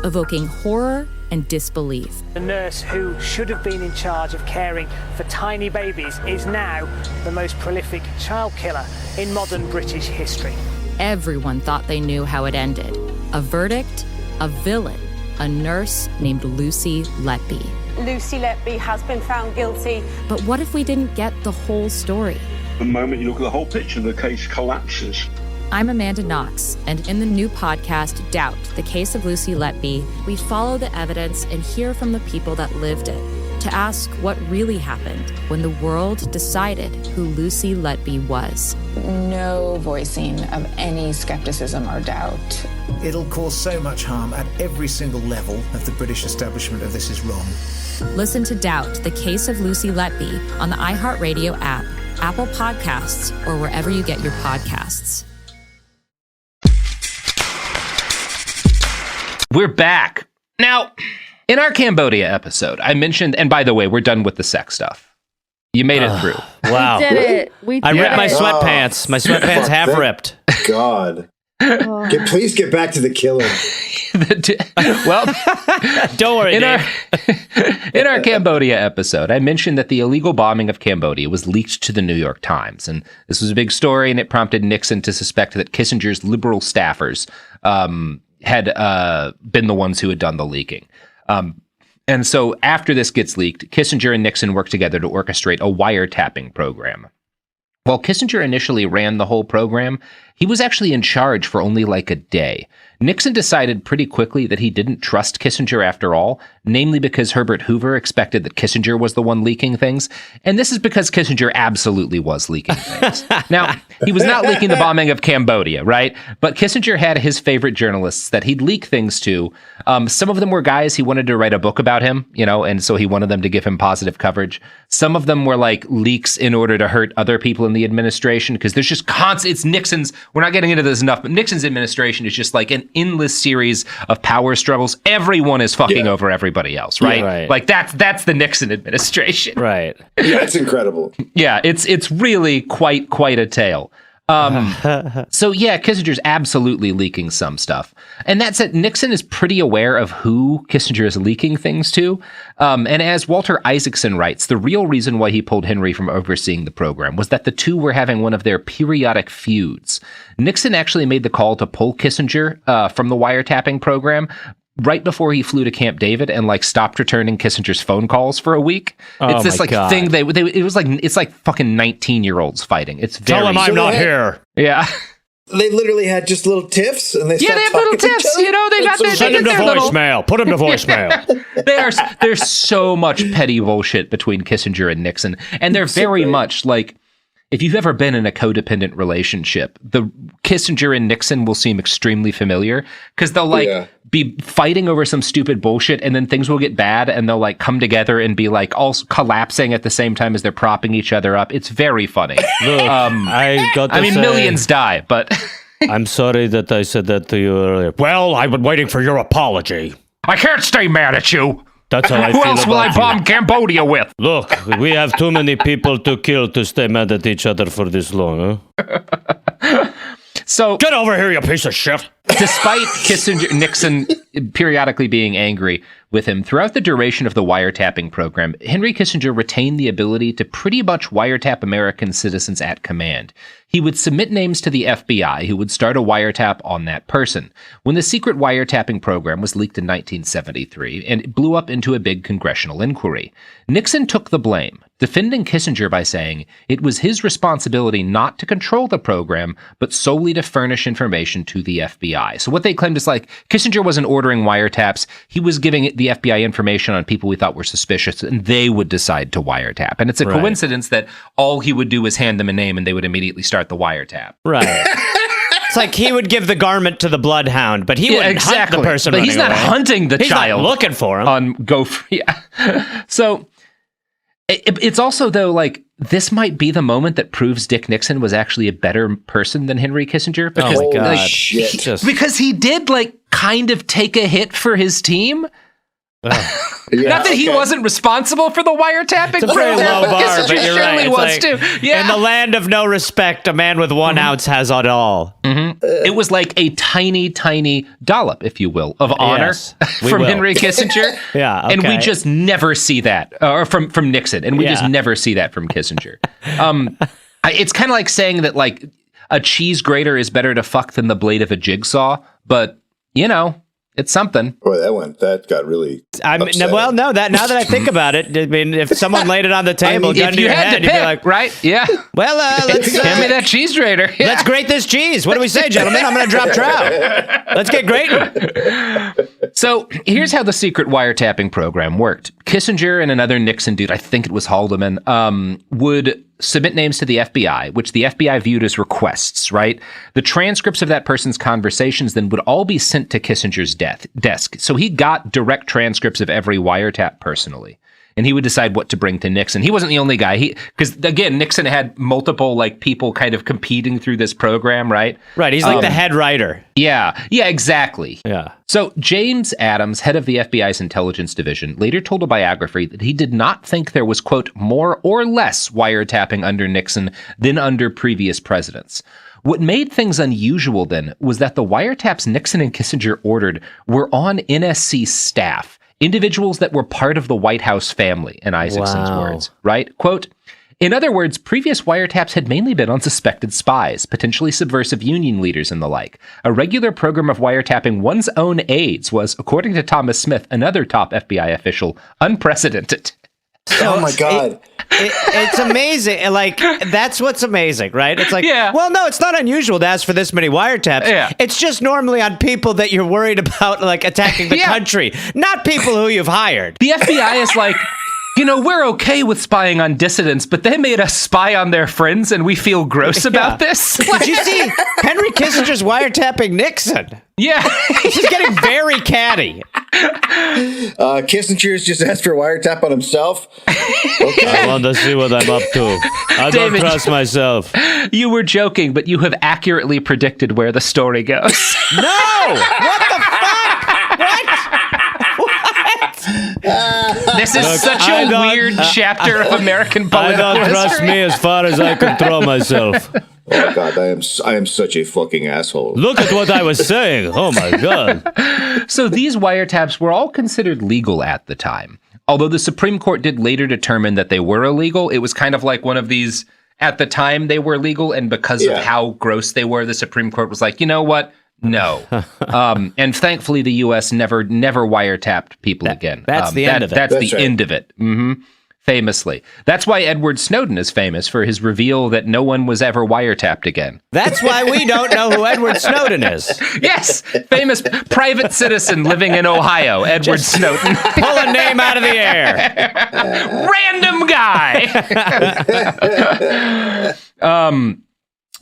evoking horror and disbelief. The nurse who should have been in charge of caring for tiny babies is now the most prolific child killer in modern British history. Everyone thought they knew how it ended. A verdict, a villain, a nurse named Lucy Letby. Lucy Letby has been found guilty. But what if we didn't get the whole story? The moment you look at the whole picture, the case collapses. I'm Amanda Knox, and in the new podcast, Doubt, the Case of Lucy Letby, we follow the evidence and hear from the people that lived it to ask what really happened when the world decided who Lucy Letby was. No voicing of any skepticism or doubt. It'll cause so much harm at every single level of the British establishment of this is wrong. Listen to Doubt, the Case of Lucy Letby on the iHeartRadio app, Apple Podcasts, or wherever you get your podcasts. We're back. Now, in our Cambodia episode, I mentioned, and by the way, we're done with the sex stuff. You made it through. Wow. We did it. I ripped my sweatpants. My sweatpants half ripped. God. Please get back to the killing. Well, don't worry, in our Cambodia episode, I mentioned that the illegal bombing of Cambodia was leaked to the New York Times. And this was a big story, and it prompted Nixon to suspect that Kissinger's liberal staffers had been the ones who had done the leaking. And so after this gets leaked, Kissinger and Nixon worked together to orchestrate a wiretapping program. While Kissinger initially ran the whole program, he was actually in charge for only like a day. Nixon decided pretty quickly that he didn't trust Kissinger after all, namely because Herbert Hoover expected that Kissinger was the one leaking things. And this is because Kissinger absolutely was leaking things. Now, he was not leaking the bombing of Cambodia, right? But Kissinger had his favorite journalists that he'd leak things to. Some of them were guys he wanted to write a book about him, and so he wanted them to give him positive coverage. Some of them were like leaks in order to hurt other people in the administration, because there's just it's Nixon's, we're not getting into this enough, but Nixon's administration is just like an endless series of power struggles. Everyone is fucking over everybody else, right? Yeah, right. Like that's the Nixon administration. Right. Yeah, it's incredible. Yeah, it's really quite a tale. So yeah, Kissinger's absolutely leaking some stuff. And that said, Nixon is pretty aware of who Kissinger is leaking things to. And as Walter Isaacson writes, the real reason why he pulled Henry from overseeing the program was that the two were having one of their periodic feuds. Nixon actually made the call to pull Kissinger from the wiretapping program right before he flew to Camp David and stopped returning Kissinger's phone calls for a week. It's this thing it's like fucking 19-year-olds fighting. It's very tell him I'm not here. Yeah. They literally had just little tiffs, and they have little tiffs. They got their send him to voicemail. Put him to voicemail. There's so much petty bullshit between Kissinger and Nixon, and they're very much like, if you've ever been in a codependent relationship, the Kissinger and Nixon will seem extremely familiar, because they'll be fighting over some stupid bullshit, and then things will get bad, and they'll come together and be all collapsing at the same time as they're propping each other up. It's very funny. Look, millions die, but I'm sorry that I said that to you earlier. Well, I've been waiting for your apology. I can't stay mad at you. That's how I Who feel else will I bomb Cambodia with? Look, we have too many people to kill to stay mad at each other for this long, huh? So get over here, you piece of shit. Despite Nixon periodically being angry with him, throughout the duration of the wiretapping program, Henry Kissinger retained the ability to pretty much wiretap American citizens at command. He would submit names to the FBI, who would start a wiretap on that person. When the secret wiretapping program was leaked in 1973, and it blew up into a big congressional inquiry, Nixon took the blame, defending Kissinger by saying it was his responsibility not to control the program, but solely to furnish information to the FBI. So what they claimed is Kissinger wasn't ordering wiretaps, he was giving the FBI information on people we thought were suspicious, and they would decide to wiretap. And it's a coincidence that all he would do is hand them a name and they would immediately start the wiretap. Right. It's like he would give the garment to the bloodhound, but he wouldn't hunt the person. But he's not hunting the child. He's not looking for him. On Gopher. Yeah. So it's also, though, this might be the moment that proves Dick Nixon was actually a better person than Henry Kissinger. Because, oh, my God. Shit. Because he did, kind of take a hit for his team. Not that he wasn't responsible for the wiretapping. It's a very low bar, but you're right. Was too. Yeah. In the land of no respect, a man with 1 ounce has it all. Mm-hmm. It was like a tiny dollop, if you will, of honor from Henry Kissinger. Yeah, okay. And we just never see that, or from Nixon, and we just never see that from Kissinger. It's kind of like saying that a cheese grater is better to fuck than the blade of a jigsaw, but it's something. Boy, that got really upsetting. Well, no, now that I think about it, I mean, if someone laid it on the table, gun to your head, you'd be like, right? Yeah. Well, let's hand me that cheese grater. Yeah. Let's grate this cheese. What do we say, gentlemen? I'm going to drop trout. Let's get grating. So here's how the secret wiretapping program worked. Kissinger and another Nixon dude, I think it was Haldeman, would submit names to the FBI, which the FBI viewed as requests, right? The transcripts of that person's conversations then would all be sent to Kissinger's desk. So he got direct transcripts of every wiretap personally. and he would decide what to bring to Nixon. He wasn't the only guy. Because again, Nixon had multiple like people kind of competing through this program, right? Right. He's like the head writer. Yeah, exactly. Yeah. So James Adams, head of the FBI's intelligence division, later told a biography that he did not think there was, quote, more or less wiretapping under Nixon than under previous presidents. What made things unusual then was that the wiretaps Nixon and Kissinger ordered were on NSC staff, individuals that were part of the White House family, in Isaacson's words, right? Quote, in other words, previous wiretaps had mainly been on suspected spies, potentially subversive union leaders and the like. A regular program of wiretapping one's own aides was, according to Thomas Smith, another top FBI official, unprecedented. Oh my God. It's amazing. Like, that's what's amazing, right? It's like, well, no, it's not unusual to ask for this many wiretaps. Yeah. It's just normally on people that you're worried about, like, attacking the country, not people who you've hired. The FBI is like, you know, we're okay with spying on dissidents, but they made us spy on their friends and we feel gross about this. Did you see Henry Kissinger's wiretapping Nixon? Yeah. He's getting very catty. Kissinger's just asked for a wiretap on himself. Okay. I want to see what I'm up to. I don't trust myself. You were joking, but you have accurately predicted where the story goes. No! What the fuck? What? This is such a weird chapter of American political I don't trust history. me as far as I can throw myself. Oh my God, I am such a fucking asshole. Look at what I was saying. Oh my God. So these wiretaps were all considered legal at the time. Although the Supreme Court did later determine that they were illegal, it was kind of like one of these, at the time they were legal, and because of how gross they were, the Supreme Court was like, you know what? No. And thankfully the U.S. never wiretapped people again. That's the end of it. That's the end of it. Mm-hmm. Famously. That's why Edward Snowden is famous, for his reveal that no one was ever wiretapped again. That's why we don't know who Edward Snowden is. Yes, famous private citizen living in Ohio, Edward Snowden. Pull a name out of the air. Random guy.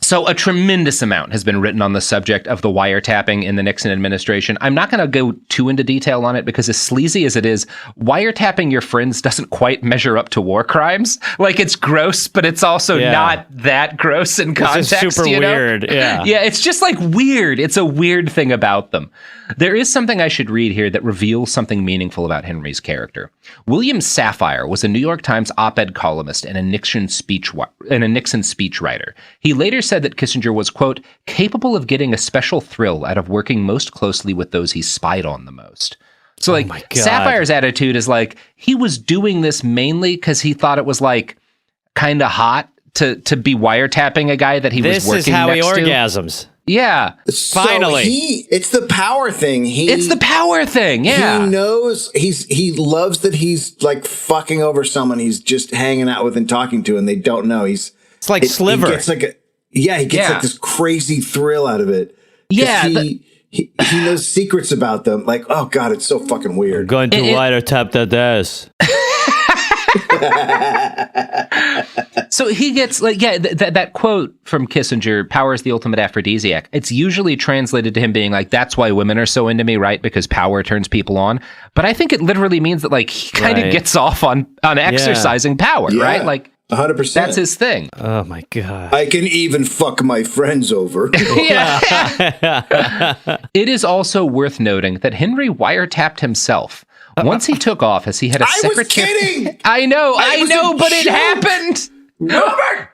So a tremendous amount has been written on the subject of the wiretapping in the Nixon administration. I'm not going to go too into detail on it because, as sleazy as it is, wiretapping your friends doesn't quite measure up to war crimes. Like, it's gross, but it's also not that gross in context. It's just super weird. Yeah. Yeah, it's just like weird. It's a weird thing about them. There is something I should read here that reveals something meaningful about Henry's character. William Safire was a New York Times op-ed columnist and a Nixon speechwriter. He later said that Kissinger was, quote, capable of getting a special thrill out of working most closely with those he spied on the most. So, like, Safire's attitude is like, he was doing this mainly because he thought it was, like, kind of hot to be wiretapping a guy that he was working next to. This is how he orgasms. Yeah. Finally. It's the power thing. It's the power thing. Yeah. He knows he loves that he's like fucking over someone he's just hanging out with and talking to, and they don't know. It's like Sliver. He gets like like this crazy thrill out of it. Yeah. He knows secrets about them. Like, oh God, it's so fucking weird. I'm going to wiretap that ass. So he gets like, that quote from Kissinger, power is the ultimate aphrodisiac. It's usually translated to him being like, that's why women are so into me, right? Because power turns people on. But I think it literally means that like he kind of gets off on exercising power, right? Like 100%. That's his thing. Oh my God. I can even fuck my friends over. It is also worth noting that Henry wiretapped himself. Once he took office, he had a secretary. I was kidding! I know, but it happened! Robert!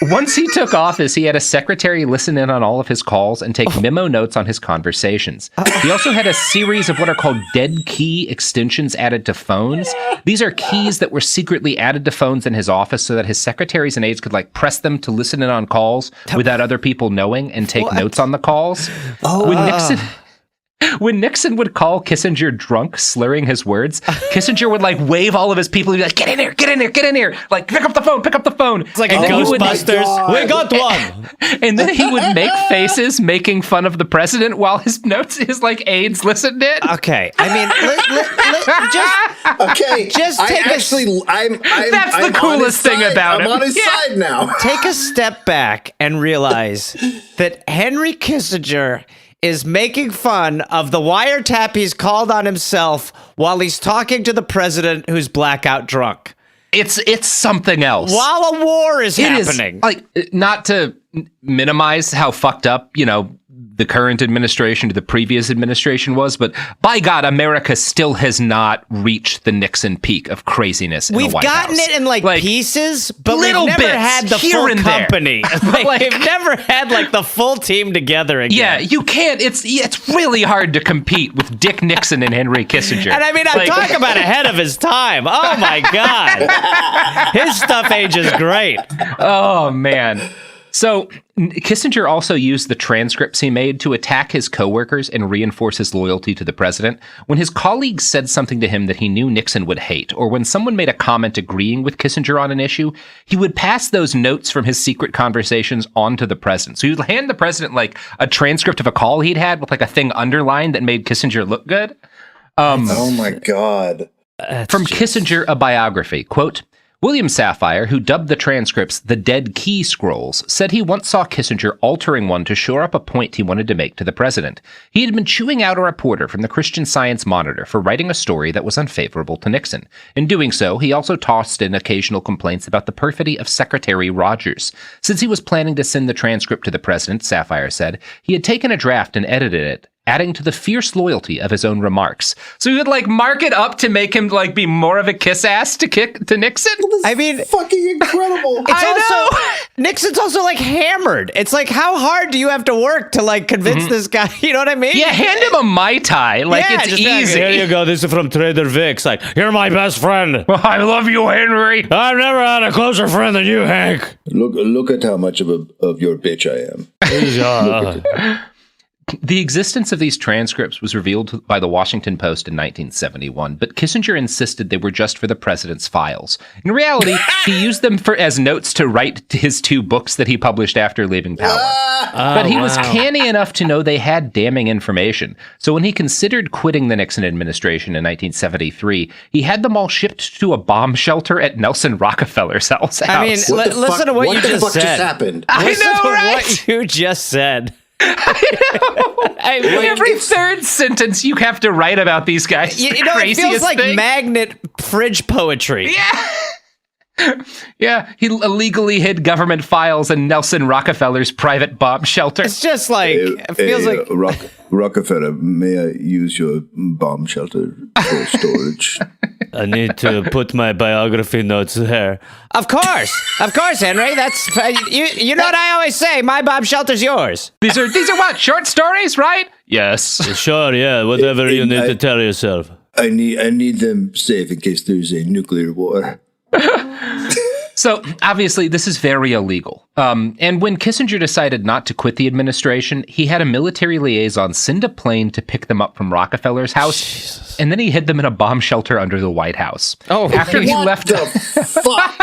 Once he took office, he had a secretary listen in on all of his calls and take memo notes on his conversations. He also had a series of what are called dead key extensions added to phones. These are keys that were secretly added to phones in his office so that his secretaries and aides could like press them to listen in on calls without other people knowing and take notes on the calls. When Nixon would call Kissinger drunk, slurring his words, Kissinger would like wave all of his people and be like, get in here, get in here, get in here. Like, pick up the phone. It's like Ghostbusters. We got one. And then he would make faces making fun of the president while his like aides listened in. Okay. I mean, just take that's the coolest thing about him. I'm on his side now. Take a step back and realize that Henry Kissinger is making fun of the wiretap he's called on himself while he's talking to the president who's blackout drunk. It's something else. While a war is happening. Not to minimize how fucked up, the current administration to the previous administration was, but by God, America still has not reached the Nixon peak of craziness in the White House. We've gotten it in like pieces, but we've little never bits had the here full and there. company. We've never had like the full team together again. Yeah, you can't. It's really hard to compete with Dick Nixon and Henry Kissinger. And I mean, I'm talking about ahead of his time. Oh my God. His stuff ages great. Oh, man. So Kissinger also used the transcripts he made to attack his coworkers and reinforce his loyalty to the president. When his colleagues said something to him that he knew Nixon would hate, or when someone made a comment agreeing with Kissinger on an issue, he would pass those notes from his secret conversations on to the president. So he would hand the president like a transcript of a call he'd had with like a thing underlined that made Kissinger look good. Oh my God. From Kissinger, a biography, quote, William Sapphire, who dubbed the transcripts the Dead Key Scrolls, said he once saw Kissinger altering one to shore up a point he wanted to make to the president. He had been chewing out a reporter from the Christian Science Monitor for writing a story that was unfavorable to Nixon. In doing so, he also tossed in occasional complaints about the perfidy of Secretary Rogers. Since he was planning to send the transcript to the president, Sapphire said, he had taken a draft and edited it, adding to the fierce loyalty of his own remarks. So he would like mark it up to make him like be more of a kiss ass to Nixon. I mean, fucking incredible. Nixon's also like hammered. It's like, how hard do you have to work to like convince this guy? You know what I mean? Yeah, hand him a Mai Tai. Like it's easy. Here you go. This is from Trader Vic's. Like, you're my best friend. I love you, Henry. I've never had a closer friend than you, Hank. Look at how much of your bitch I am. The existence of these transcripts was revealed by the Washington Post in 1971, but Kissinger insisted they were just for the president's files. In reality, he used them as notes to write his 2 books that he published after leaving power. But he was canny enough to know they had damning information. So when he considered quitting the Nixon administration in 1973, he had them all shipped to a bomb shelter at Nelson Rockefeller's house. I mean, listen to what you just said. Just happened? I know, right? What you just said. I know. Every third sentence you have to write about these guys. You know, it feels like magnet fridge poetry. Yeah. Yeah, he illegally hid government files in Nelson Rockefeller's private bomb shelter. It's just like, it feels like... Rockefeller, may I use your bomb shelter for storage? I need to put my biography notes there. Of course, Henry. That's you know what I always say. My bomb shelter's yours. These are what, short stories, right? Yes. Sure. Yeah. Whatever you need to tell yourself. I need them safe in case there's a nuclear war. So, obviously, this is very illegal. And when Kissinger decided not to quit the administration, he had a military liaison send a plane to pick them up from Rockefeller's house, and then he hid them in a bomb shelter under the White House. Oh, after he left. The fuck?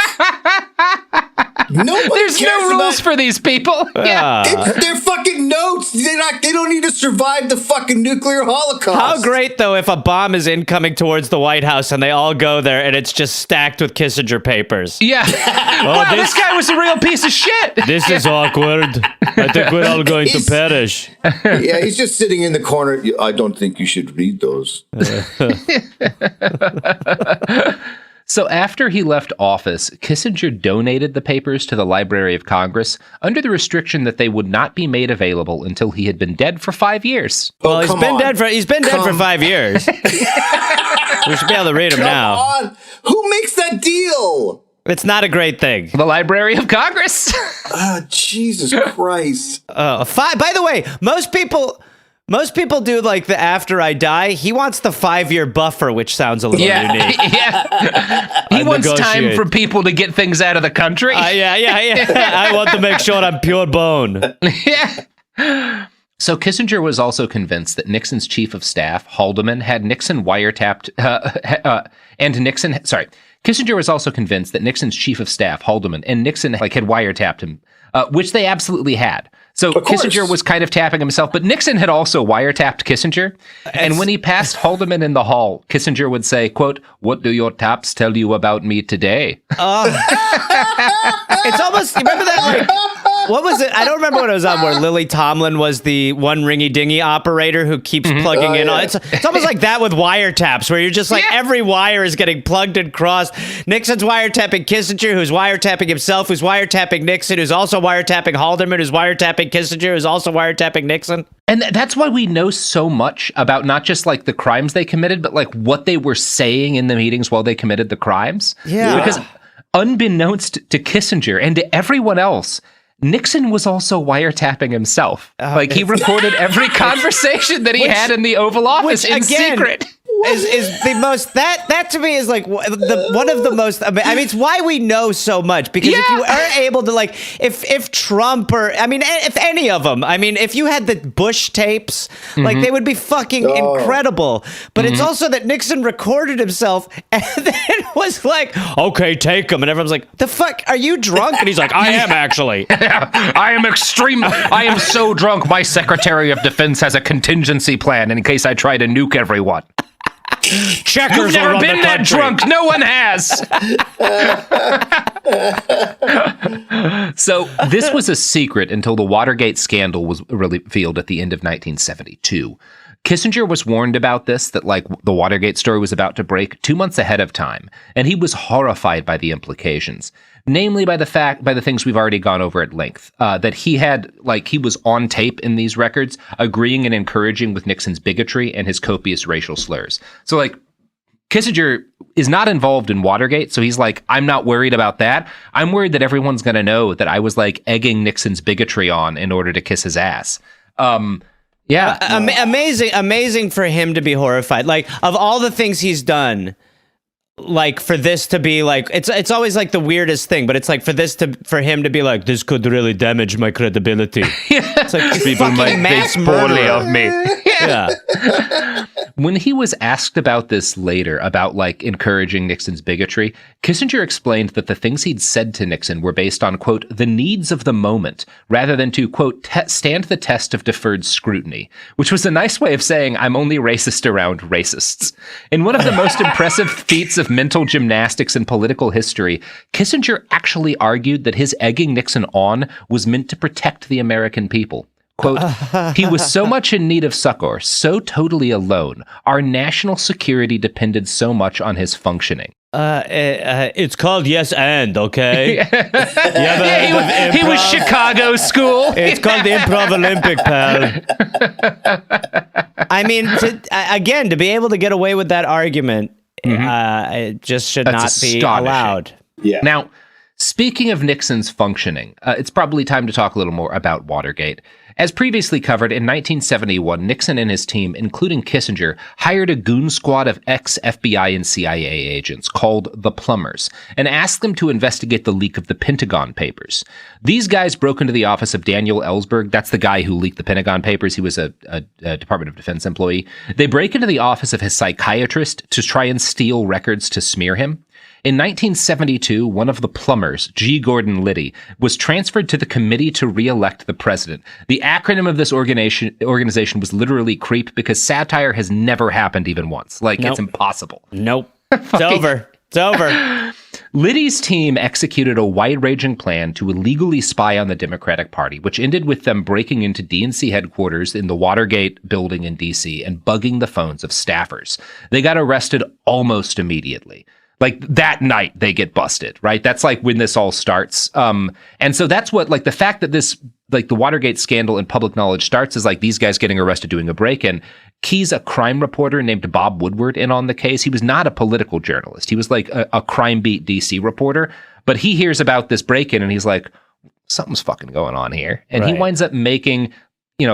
There's no rules for these people. Yeah. They're fucking notes. They don't need to survive the fucking nuclear holocaust. How great, though, if a bomb is incoming towards the White House and they all go there and it's just stacked with Kissinger papers. Yeah. Wow, this guy was a real piece of shit. This is awkward. I think we're all going to perish. Yeah, he's just sitting in the corner. I don't think you should read those. So after he left office, Kissinger donated the papers to the Library of Congress under the restriction that they would not be made available until he had been dead for 5 years. Well, he's been dead for 5 years. We should be able to read him now. Come on. Who makes that deal? It's not a great thing. The Library of Congress. Jesus Christ. By the way, most people do like the after I die. He wants the 5-year buffer, which sounds a little unique. Yeah. He wants time for people to get things out of the country. Yeah. I want to make sure I'm pure bone. Yeah. So Kissinger was also convinced that Nixon's chief of staff, Haldeman, had Nixon wiretapped, Kissinger was also convinced that Nixon's chief of staff, Haldeman, and Nixon had wiretapped him, which they absolutely had. So Kissinger was kind of tapping himself, but Nixon had also wiretapped Kissinger. And when he passed Haldeman in the hall, Kissinger would say, quote, "What do your taps tell you about me today?" It's almost, remember that? Like, what was it? I don't remember what it was on where Lily Tomlin was the one ringy dingy operator who keeps plugging in. Yeah. It's almost like that with wiretaps, where you're just like every wire is getting plugged and crossed. Nixon's wiretapping Kissinger, who's wiretapping himself, who's wiretapping Nixon, who's also wiretapping Haldeman, who's wiretapping Kissinger, who's also wiretapping Nixon. And that's why we know so much about not just like the crimes they committed, but like what they were saying in the meetings while they committed the crimes. Yeah. Because unbeknownst to Kissinger and to everyone else, Nixon was also wiretapping himself. Like he recorded every conversation that he had in the Oval Office in secret. Is the most that to me is like one of the most. I mean, it's why we know so much, because if you are able to, like, if Trump or if any of them, if you had the Bush tapes, like they would be fucking incredible. But it's also that Nixon recorded himself and then was like, "Okay, take them," and everyone's like, "The fuck, are you drunk?" And he's like, "I am actually. I am so drunk. My Secretary of Defense has a contingency plan in case I try to nuke everyone." Checkers. You've never been that drunk. No one has. So this was a secret until the Watergate scandal was revealed at the end of 1972. Kissinger was warned about this, that like the Watergate story was about to break 2 months ahead of time, and he was horrified by the implications. Namely by the things we've already gone over at length, that he was on tape in these records, agreeing and encouraging with Nixon's bigotry and his copious racial slurs. So like Kissinger is not involved in Watergate, so he's like, I'm not worried about that. I'm worried that everyone's going to know that I was like egging Nixon's bigotry on in order to kiss his ass. Amazing for him to be horrified. Like, of all the things he's done, like, for this to be like, it's always like the weirdest thing, but it's like for him to be like, this could really damage my credibility. It's like, people might think poorly of me. Yeah. When he was asked about this later, about like encouraging Nixon's bigotry, Kissinger explained that the things he'd said to Nixon were based on, quote, the needs of the moment, rather than to, quote, stand the test of deferred scrutiny, which was a nice way of saying I'm only racist around racists. In one of the most impressive feats of mental gymnastics in political history, Kissinger actually argued that his egging Nixon on was meant to protect the American people. Quote, he was so much in need of succor, so totally alone. Our national security depended so much on his functioning. It's called Yes And, okay? He was Chicago school. It's called the Improv Olympic, pal. I mean, to be able to get away with that argument, it just should not be allowed. Yeah. Now, speaking of Nixon's functioning, it's probably time to talk a little more about Watergate. As previously covered, in 1971, Nixon and his team, including Kissinger, hired a goon squad of ex-FBI and CIA agents called the Plumbers and asked them to investigate the leak of the Pentagon Papers. These guys broke into the office of Daniel Ellsberg. That's the guy who leaked the Pentagon Papers. He was a Department of Defense employee. They break into the office of his psychiatrist to try and steal records to smear him. In 1972, one of the Plumbers, G. Gordon Liddy, was transferred to the Committee to Re-elect the President. The acronym of this organization was literally CREEP, because satire has never happened even once. Like, It's impossible. Nope. It's over. It's over. Liddy's team executed a wide-ranging plan to illegally spy on the Democratic Party, which ended with them breaking into DNC headquarters in the Watergate building in D.C. and bugging the phones of staffers. They got arrested almost immediately. Like, that night, they get busted, right? That's, like, when this all starts. And so that's what, like, the fact that this, like, the Watergate scandal and public knowledge starts is, like, these guys getting arrested doing a break-in. Keys a crime reporter named Bob Woodward in on the case. He was not a political journalist. He was, like, a crime beat DC reporter. But he hears about this break-in, and he's like, something's fucking going on here. And he winds up making,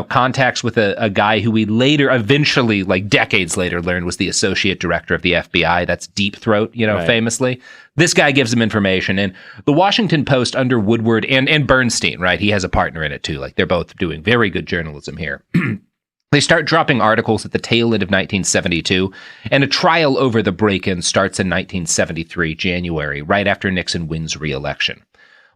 contacts with a guy who we eventually, like decades later, learned was the associate director of the FBI. That's Deep Throat, famously. This guy gives him information. And the Washington Post under Woodward and Bernstein, right? He has a partner in it too. Like, they're both doing very good journalism here. They start dropping articles at the tail end of 1972, and a trial over the break-in starts in 1973, January, right after Nixon wins re-election.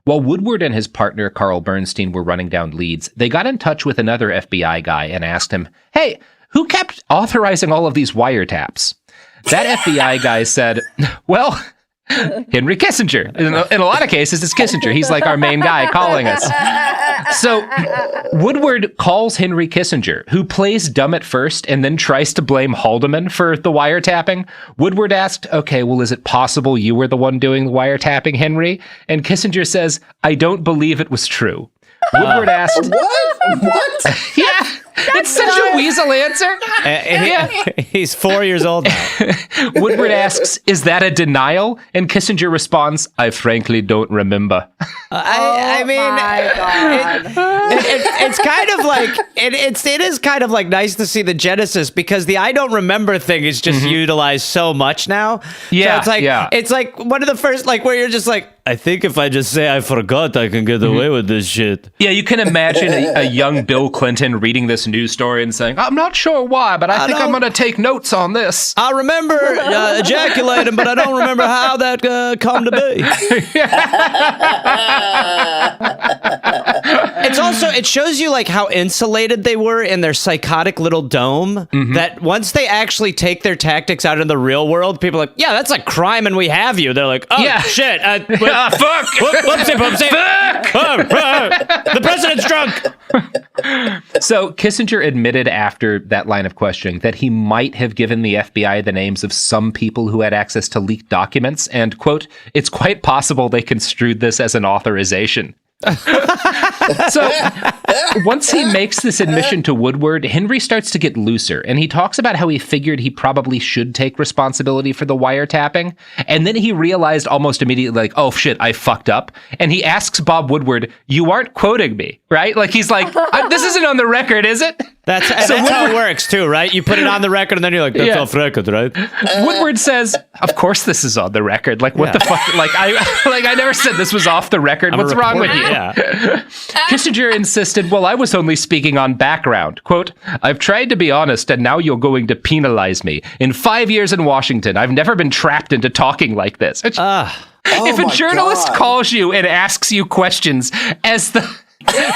While Woodward and his partner, Carl Bernstein, were running down leads, they got in touch with another FBI guy and asked him, hey, who kept authorizing all of these wiretaps? That FBI guy said, well, Henry Kissinger. In a lot of cases, it's Kissinger. He's like our main guy calling us. So Woodward calls Henry Kissinger, who plays dumb at first and then tries to blame Haldeman for the wiretapping. Woodward asked, okay, well, is it possible you were the one doing the wiretapping, Henry? And Kissinger says, I don't believe it was true. Woodward asked... What? Yeah. It's such a weasel answer. He's 4 years old now. Woodward asks, is that a denial? And Kissinger responds, I frankly don't remember. I mean, it's kind of like, it is kind of like nice to see the genesis, because the I don't remember thing is just utilized so much now. Yeah, so it's like one of the first, like, where you're just like, I think if I just say I forgot, I can get away with this shit. Yeah, you can imagine a young Bill Clinton reading this news story and saying, I'm not sure why, but I think I'm going to take notes on this. I remember ejaculating, but I don't remember how that come to be. It's also, it shows you like how insulated they were in their psychotic little dome, that once they actually take their tactics out in the real world, people are like, yeah, that's a crime and we have you. They're like, oh, shit. Fuck! Whoopsie! Fuck! The president's drunk! So Kissinger admitted after that line of questioning that he might have given the FBI the names of some people who had access to leaked documents, and, quote, it's quite possible they construed this as an authorization. So once he makes this admission to Woodward, Henry starts to get looser, and he talks about how he figured he probably should take responsibility for the wiretapping, and then he realized almost immediately, like, oh shit, I fucked up, and he asks Bob Woodward, you aren't quoting me, right? Like, he's like, this isn't on the record, is it? That's how it works too, right? You put it on the record and then you're like, that's off record, right? Woodward says, of course this is on the record. Like, what the fuck? Like, I never said this was off the record. What's wrong with you? Yeah. Kissinger insisted, well, I was only speaking on background. Quote, I've tried to be honest and now you're going to penalize me. In 5 years in Washington, I've never been trapped into talking like this. If a journalist calls you and asks you questions as the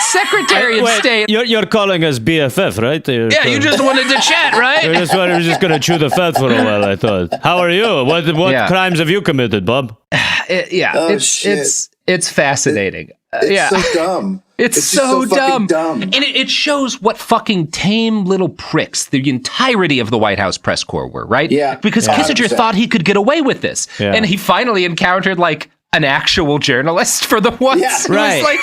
Secretary of State. You're calling us BFF, right? You just wanted to chat, right? We're just going to chew the fat for a while, I thought. How are you? What crimes have you committed, Bob? It's fascinating. It's so dumb. It's so dumb. And it shows what fucking tame little pricks the entirety of the White House press corps were, right? Yeah. Because Kissinger 100%. thought he could get away with this. Yeah. And he finally encountered, like, an actual journalist for the once. Yeah, right. Like,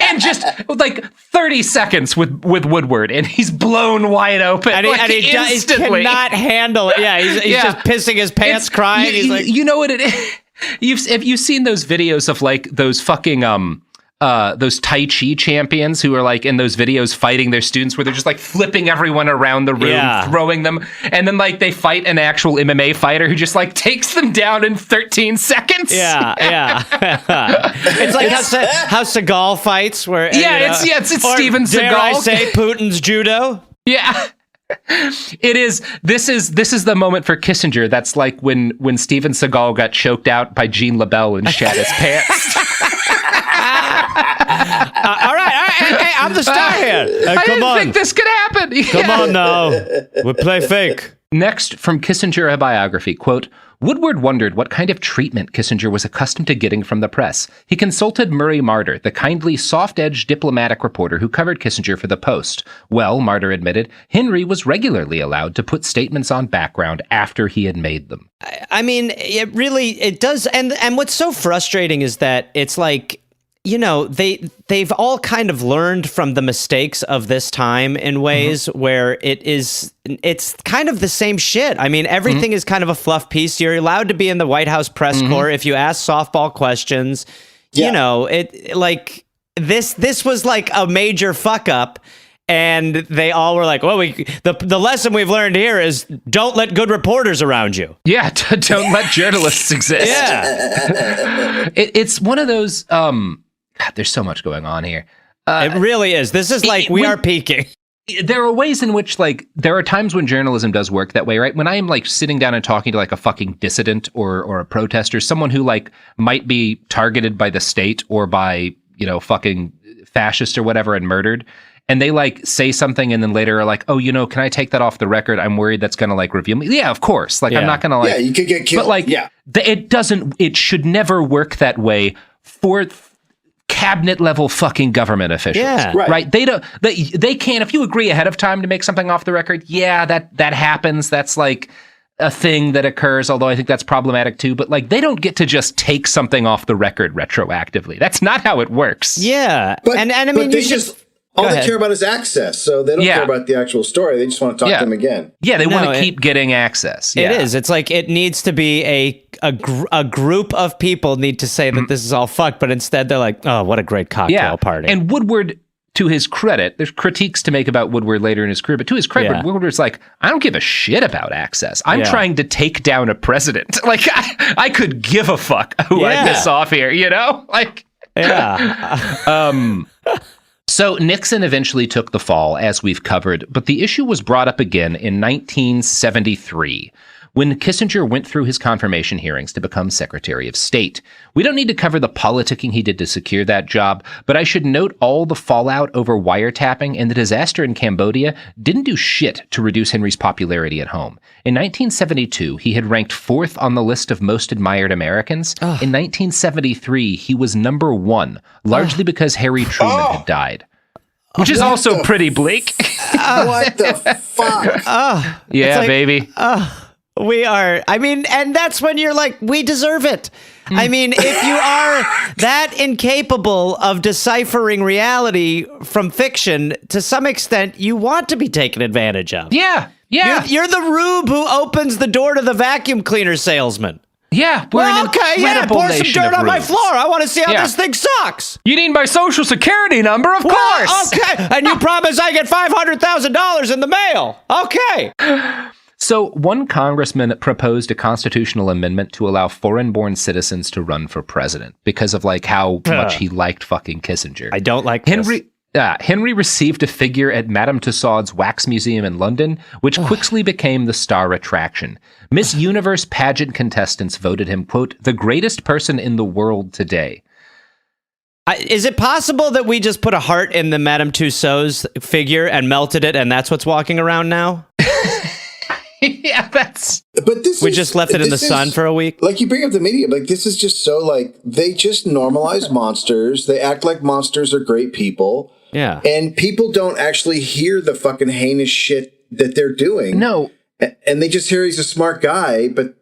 and just like 30 seconds with Woodward, and he's blown wide open. And he cannot handle it. Yeah, he's just pissing his pants, crying. He's like, you know what it is? Have you seen those videos of like those fucking those Tai Chi champions who are like in those videos fighting their students where they're just like flipping everyone around the room, throwing them, and then like they fight an actual MMA fighter who just like takes them down in 13 seconds. Yeah. It's like how Seagal fights where it's Steven Seagal. Dare I say Putin's judo? Yeah. It is. This is the moment for Kissinger. That's like when Steven Seagal got choked out by Jean LaBelle and shat his pants. All right. Hey, I'm the star here. I didn't think this could happen. Come on now. We play fake. Next, from Kissinger, a biography, quote, Woodward wondered what kind of treatment Kissinger was accustomed to getting from the press. He consulted Murray Marder, the kindly, soft-edged diplomatic reporter who covered Kissinger for the Post. Well, Marder admitted, Henry was regularly allowed to put statements on background after he had made them. I mean, it does. And what's so frustrating is that it's like, you know, they've all kind of learned from the mistakes of this time in ways where it's kind of the same shit. I mean, everything is kind of a fluff piece. You're allowed to be in the White House press corps if you ask softball questions. Yeah. You know, it like this was like a major fuck up. And they all were like, well, the lesson we've learned here is don't let good reporters around you. Yeah, don't let journalists exist. Yeah. It's one of those, God, there's so much going on here. It really is. This is like we are peaking. There are ways in which, like, there are times when journalism does work that way, right? When I am, like, sitting down and talking to, like, a fucking dissident or a protester, someone who, like, might be targeted by the state or by, you know, fucking fascists or whatever and murdered, and they like say something and then later are like, oh, can I take that off the record? I'm worried that's going to like reveal me. Yeah, of course. Like, I'm not going to like... Yeah, you could get killed. But like, it should never work that way for cabinet level fucking government officials. Yeah. Right. They can't, if you agree ahead of time to make something off the record, that happens. That's like a thing that occurs, although I think that's problematic too. But like, they don't get to just take something off the record retroactively. That's not how it works. Yeah. But, and I mean, they just... All they care about is access, so they don't care about the actual story. They just want to talk to them again. Yeah, they want to keep getting access. It is. It's like it needs to be a group of people need to say that this is all fucked, but instead they're like, oh, what a great cocktail party. And Woodward, to his credit, there's critiques to make about Woodward later in his career, but to his credit, Woodward's like, I don't give a shit about access. I'm trying to take down a president. Like, I could give a fuck who I piss off here, Like, So Nixon eventually took the fall, as we've covered, but the issue was brought up again in 1973, when Kissinger went through his confirmation hearings to become Secretary of State. We don't need to cover the politicking he did to secure that job, but I should note all the fallout over wiretapping and the disaster in Cambodia didn't do shit to reduce Henry's popularity at home. In 1972, he had ranked 4th on the list of most admired Americans. In 1973, he was number 1, largely because Harry Truman had died. Which is also pretty bleak. What the fuck? Yeah, baby. We are, and that's when you're like, we deserve it. I mean, if you are that incapable of deciphering reality from fiction, to some extent, you want to be taken advantage of. Yeah. You're the rube who opens the door to the vacuum cleaner salesman. Yeah, pour some dirt on my floor. I want to see how this thing sucks. You need my social security number, of course. Okay, and you promise I get $500,000 in the mail. Okay. So one congressman proposed a constitutional amendment to allow foreign-born citizens to run for president because of like how much he liked fucking Kissinger. I don't like Henry received a figure at Madame Tussauds Wax Museum in London, which quickly became the star attraction. Miss Universe pageant contestants voted him, quote, the greatest person in the world today. Is it possible that we just put a heart in the Madame Tussauds figure and melted it, and that's what's walking around now? Yeah, But we just left it in the sun for a week. Like, you bring up the media, like, this is just so, like, they just normalize monsters. They act like monsters are great people. Yeah. And people don't actually hear the fucking heinous shit that they're doing. No. And they just hear he's a smart guy, but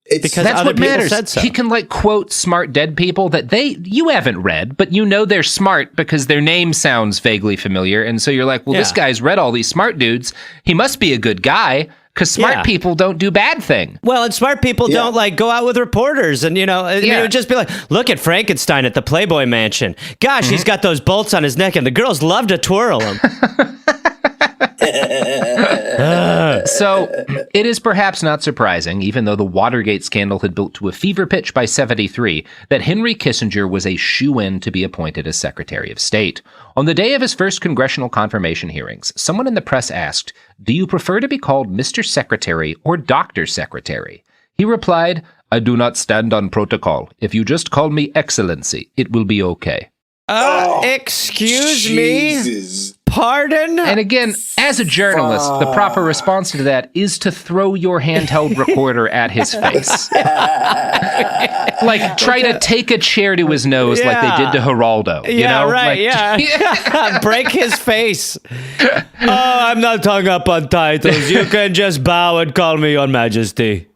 it's... Because that's what matters. Said so. He can, like, quote smart dead people that you haven't read, but you know they're smart because their name sounds vaguely familiar. And so you're like, well, this guy's read all these smart dudes. He must be a good guy. Because smart people don't do bad things. Well, and smart people don't like go out with reporters and, it would just be like, look at Frankenstein at the Playboy Mansion. Gosh, he's got those bolts on his neck and the girls love to twirl him. So it is perhaps not surprising, even though the Watergate scandal had built to a fever pitch by 73, that Henry Kissinger was a shoo-in to be appointed as Secretary of State. On the day of his first congressional confirmation hearings, someone in the press asked, do you prefer to be called Mr. Secretary or Dr. Secretary? He replied, I do not stand on protocol. If you just call me Excellency, it will be okay. Excuse me? Pardon? And again, as a journalist, the proper response to that is to throw your handheld recorder at his face. Like, try to take a chair to his nose like they did to Geraldo. Break his face. Oh, I'm not hung up on titles. You can just bow and call me Your Majesty.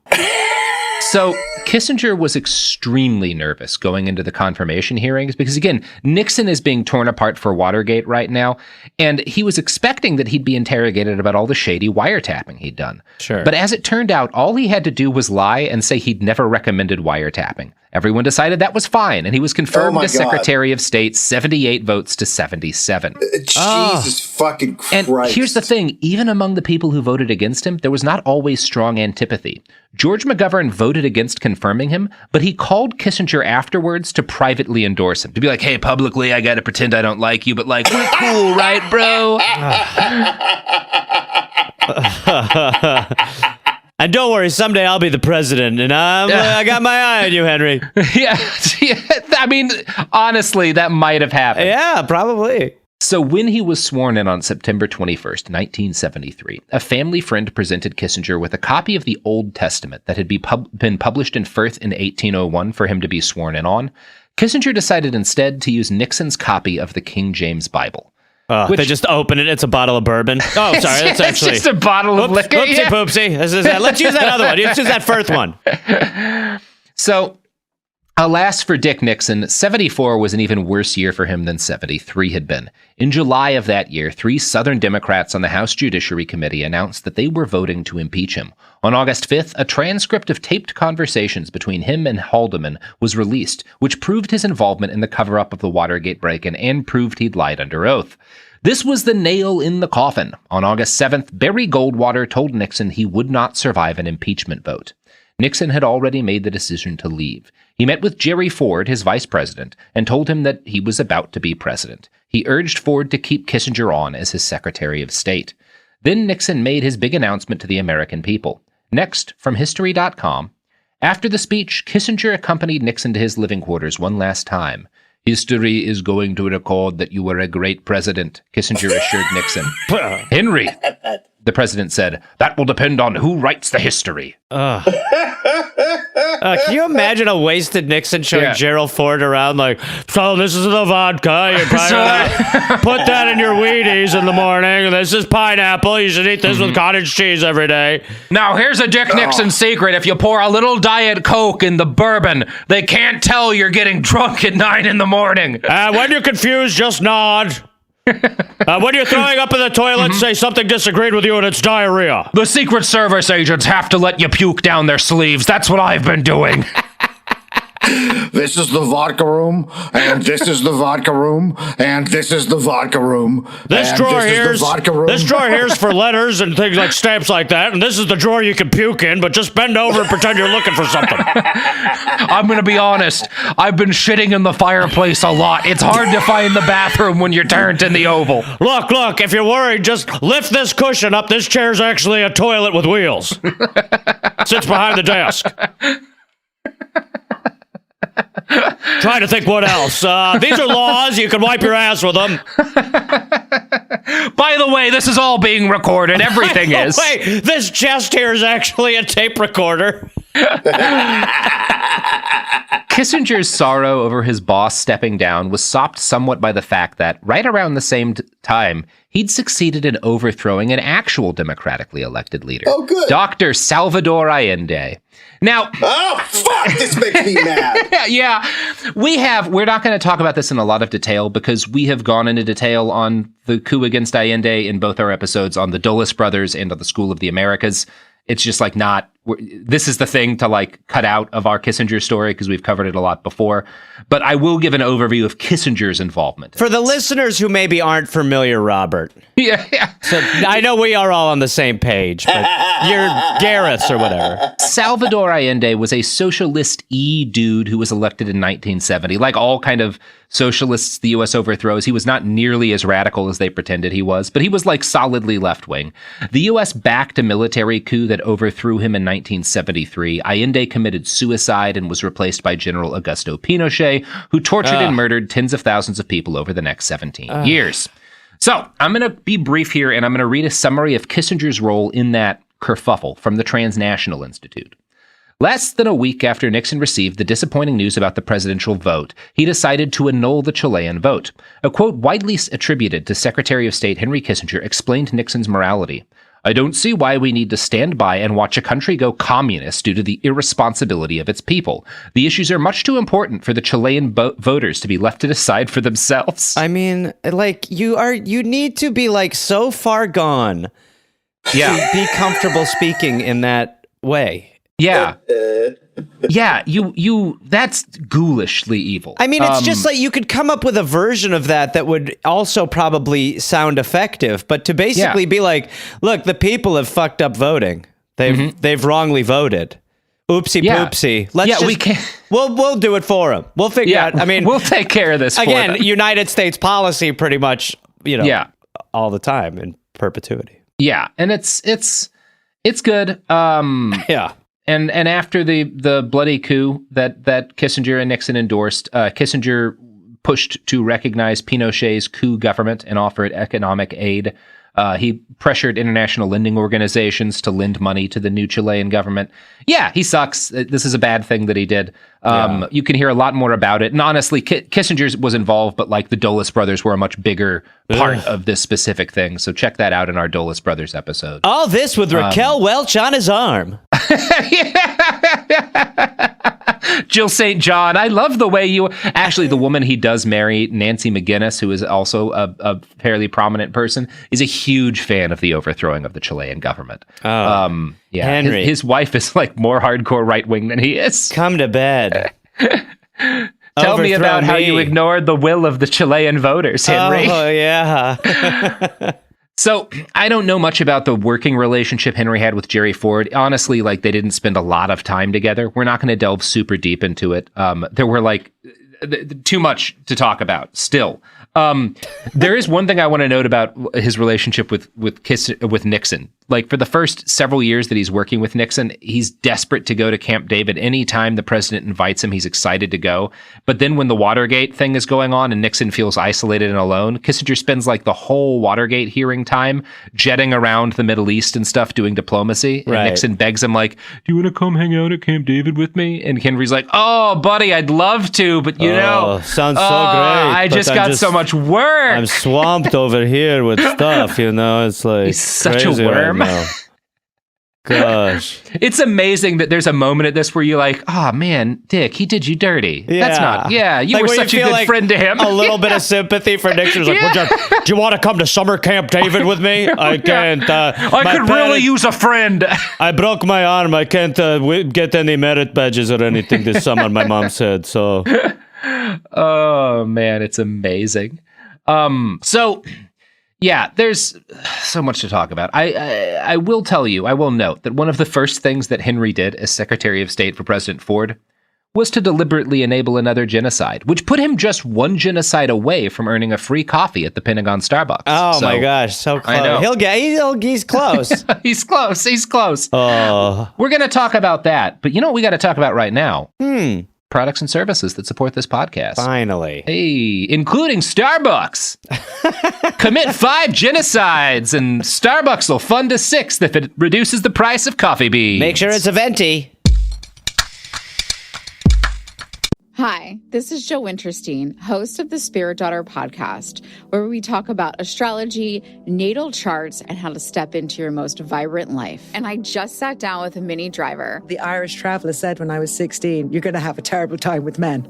So Kissinger was extremely nervous going into the confirmation hearings because, again, Nixon is being torn apart for Watergate right now, and he was expecting that he'd be interrogated about all the shady wiretapping he'd done. Sure. But as it turned out, all he had to do was lie and say he'd never recommended wiretapping. Everyone decided that was fine, and he was confirmed as Secretary of State, 78 votes to 77. Jesus fucking Christ. And here's the thing, even among the people who voted against him, there was not always strong antipathy. George McGovern voted against confirming him, but he called Kissinger afterwards to privately endorse him. To be like, hey, publicly, I gotta pretend I don't like you, but like, we're cool, right, bro? And don't worry, someday I'll be the president, and I got my eye on you, Henry. Yeah, I mean, honestly, that might have happened. Yeah, probably. So when he was sworn in on September 21st, 1973, a family friend presented Kissinger with a copy of the Old Testament that had been published in Firth in 1801 for him to be sworn in on. Kissinger decided instead to use Nixon's copy of the King James Bible. They just open it. It's a bottle of bourbon. Oh, sorry. That's actually it's just a bottle of liquor. Whoopsie poopsie. Let's use that other one. Let's use that Firth one. So, alas for Dick Nixon, 74 was an even worse year for him than 73 had been. In July of that year, 3 Southern Democrats on the House Judiciary Committee announced that they were voting to impeach him. On August 5th, a transcript of taped conversations between him and Haldeman was released, which proved his involvement in the cover-up of the Watergate break-in and proved he'd lied under oath. This was the nail in the coffin. On August 7th, Barry Goldwater told Nixon he would not survive an impeachment vote. Nixon had already made the decision to leave. He met with Jerry Ford, his vice president, and told him that he was about to be president. He urged Ford to keep Kissinger on as his Secretary of State. Then Nixon made his big announcement to the American people. Next, from History.com, after the speech, Kissinger accompanied Nixon to his living quarters one last time. History is going to record that you were a great president, Kissinger assured Nixon. Henry, the president said, that will depend on who writes the history. Can you imagine a wasted Nixon showing Gerald Ford around like, so this is the vodka. You probably put that in your Wheaties in the morning. This is pineapple. You should eat this with cottage cheese every day. Now, here's a Dick Nixon secret. If you pour a little Diet Coke in the bourbon, they can't tell you're getting drunk at 9 in the morning. When you're confused, just nod. When you're throwing up in the toilet, say something disagreed with you and it's diarrhea. The Secret Service agents have to let you puke down their sleeves. That's what I've been doing. This is the vodka room, and this is the vodka room, and this is the vodka room. This drawer here's for letters and things like stamps like that, and this is the drawer you can puke in, but just bend over and pretend you're looking for something. I'm going to be honest. I've been shitting in the fireplace a lot. It's hard to find the bathroom when you're turned in the oval. Look, if you're worried, just lift this cushion up. This chair's actually a toilet with wheels. Sits behind the desk. Trying to think what else. These are laws. You can wipe your ass with them. By the way, this is all being recorded. Everything is. Wait, this chest here is actually a tape recorder. Kissinger's sorrow over his boss stepping down was sopped somewhat by the fact that, right around the same time, he'd succeeded in overthrowing an actual democratically elected leader. Oh, good. Dr. Salvador Allende. Now... Oh, fuck! This makes me mad. Yeah. We're not going to talk about this in a lot of detail because we have gone into detail on the coup against Allende in both our episodes on the Dulles brothers and on the School of the Americas. It's just like not... This is the thing to like cut out of our Kissinger story because we've covered it a lot before. But I will give an overview of Kissinger's involvement. For the listeners who maybe aren't familiar, Robert. Yeah. So I know we are all on the same page, but you're Gareth's or whatever. Salvador Allende was a socialist-y dude who was elected in 1970. Like all kind of socialists the U.S. overthrows, he was not nearly as radical as they pretended he was, but he was like solidly left-wing. The U.S. backed a military coup that overthrew him in 1973. Allende committed suicide and was replaced by General Augusto Pinochet, who tortured and murdered tens of thousands of people over the next 17 years. So I'm going to be brief here, and I'm going to read a summary of Kissinger's role in that kerfuffle from the Transnational Institute. Less than a week after Nixon received the disappointing news about the presidential vote, he decided to annul the Chilean vote. A quote widely attributed to Secretary of State Henry Kissinger explained Nixon's morality. I don't see why we need to stand by and watch a country go communist due to the irresponsibility of its people. The issues are much too important for the Chilean voters to be left to decide for themselves. I mean, like, you need to be like so far gone to be comfortable speaking in that way. Yeah. Yeah, that's ghoulishly evil. I mean, it's just like you could come up with a version of that would also probably sound effective, but to basically be like, look, the people have fucked up voting. They've wrongly voted. Oopsie poopsie. We can. We'll do it for them. We'll figure out. I mean, we'll take care of this. Again, United States policy, pretty much. All the time in perpetuity. Yeah, and it's good. Yeah. And after the bloody coup that Kissinger and Nixon endorsed, Kissinger pushed to recognize Pinochet's coup government and offered economic aid. He pressured international lending organizations to lend money to the new Chilean government. Yeah, he sucks. This is a bad thing that he did. You can hear a lot more about it. And honestly, Kissinger was involved, but like the Dulles brothers were a much bigger part of this specific thing. So check that out in our Dulles brothers episode. All this with Raquel Welch on his arm. Jill St. John, I love the way you... Actually, the woman he does marry, Nancy McGuinness, who is also a fairly prominent person, is a huge fan of the overthrowing of the Chilean government. Oh, yeah, Henry. His wife is like more hardcore right-wing than he is. Come to bed. Tell me about how you ignored the will of the Chilean voters, Henry. Oh, yeah. So I don't know much about the working relationship Henry had with Jerry Ford. Honestly, like they didn't spend a lot of time together. We're not going to delve super deep into it. There were like too much to talk about still. There is one thing I want to note about his relationship with Nixon. Like for the first several years that he's working with Nixon, he's desperate to go to Camp David. Anytime the president invites him, he's excited to go. But then when the Watergate thing is going on and Nixon feels isolated and alone, Kissinger spends like the whole Watergate hearing time jetting around the Middle East and stuff doing diplomacy. And Nixon begs him like, do you want to come hang out at Camp David with me? And Henry's like, oh, buddy, I'd love to. But you know, sounds so great. I just got so much work. I'm swamped over here with stuff, you know. It's like he's such a worm. Right. Gosh. It's amazing that there's a moment at this where you're like, oh man, Dick, he did you dirty. Yeah. That's not, you like were such a good like friend to him. A little bit of sympathy for Nixon. Like, do you want to come to summer camp David with me? I can't. I could really use a friend. I broke my arm. I can't get any merit badges or anything this summer, my mom said. So. Oh man, it's amazing. Yeah, there's so much to talk about. I will tell you, I will note that one of the first things that Henry did as Secretary of State for President Ford was to deliberately enable another genocide, which put him just one genocide away from earning a free coffee at the Pentagon Starbucks. Oh my gosh, so close. I know. He's close. He's close. He's close. Oh. We're going to talk about that. But you know what we got to talk about right now? Products and services that support this podcast. Finally. Hey, including Starbucks. Commit 5 genocides and Starbucks will fund a 6th if it reduces the price of coffee beans. Make sure it's a venti. Hi, this is Joe Winterstein, host of the Spirit Daughter podcast, where we talk about astrology, natal charts, and how to step into your most vibrant life. And I just sat down with a Minnie Driver. The Irish traveler said when I was 16, you're going to have a terrible time with men.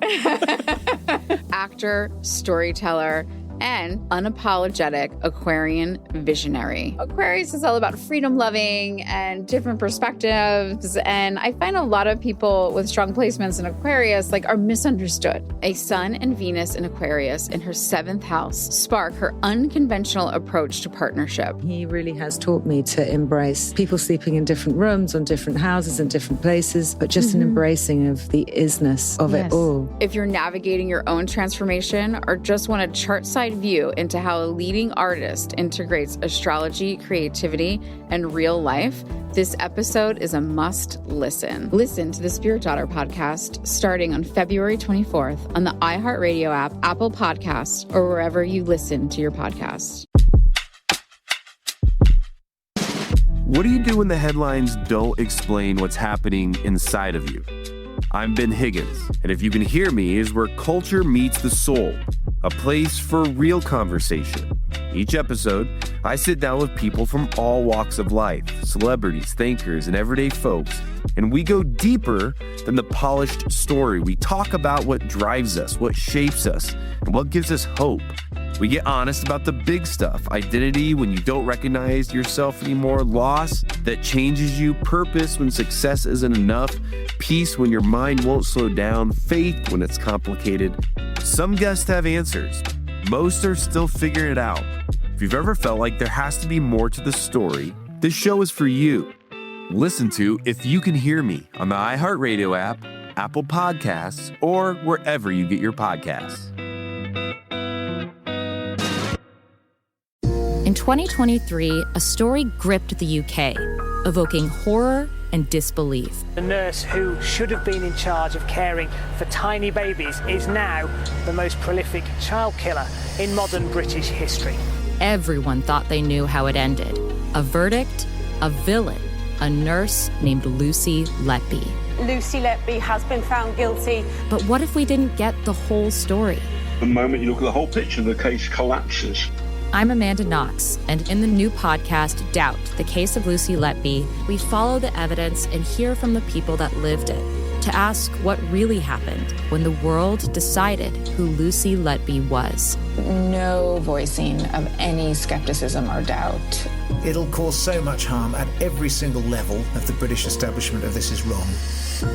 Actor, storyteller, and unapologetic Aquarian visionary. Aquarius is all about freedom loving and different perspectives. And I find a lot of people with strong placements in Aquarius are misunderstood. A Sun and Venus in Aquarius in her 7th house spark her unconventional approach to partnership. He really has taught me to embrace people sleeping in different rooms, on different houses, in different places, but just an embracing of the isness of it all. If you're navigating your own transformation or just want a chart-side view into how a leading artist integrates astrology, creativity, and real life, this episode is a must listen. Listen to the Spirit Daughter podcast starting on February 24th on the iHeartRadio app, Apple Podcasts, or wherever you listen to your podcasts. What do you do when the headlines don't explain what's happening inside of you? I'm Ben Higgins, and If You Can Hear Me is where culture meets the soul, a place for real conversation. Each episode, I sit down with people from all walks of life, celebrities, thinkers, and everyday folks, and we go deeper than the polished story. We talk about what drives us, what shapes us, and what gives us hope. We get honest about the big stuff: identity when you don't recognize yourself anymore, loss that changes you, purpose when success isn't enough, peace when your mind won't slow down, faith when it's complicated. Some guests have answers. Most are still figuring it out. If you've ever felt like there has to be more to the story, this show is for you. Listen to If You Can Hear Me on the iHeartRadio app, Apple Podcasts, or wherever you get your podcasts. In 2023, a story gripped the UK, evoking horror, and disbelief. The nurse who should have been in charge of caring for tiny babies is now the most prolific child killer in modern British history. Everyone thought they knew how it ended. A verdict, a villain, a nurse named Lucy Letby. Lucy Letby has been found guilty. But what if we didn't get the whole story? The moment you look at the whole picture, the case collapses. I'm Amanda Knox, and in the new podcast, Doubt, the Case of Lucy Letby, we follow the evidence and hear from the people that lived it to ask what really happened when the world decided who Lucy Letby was. No voicing of any skepticism or doubt. It'll cause so much harm at every single level of the British establishment of this is wrong.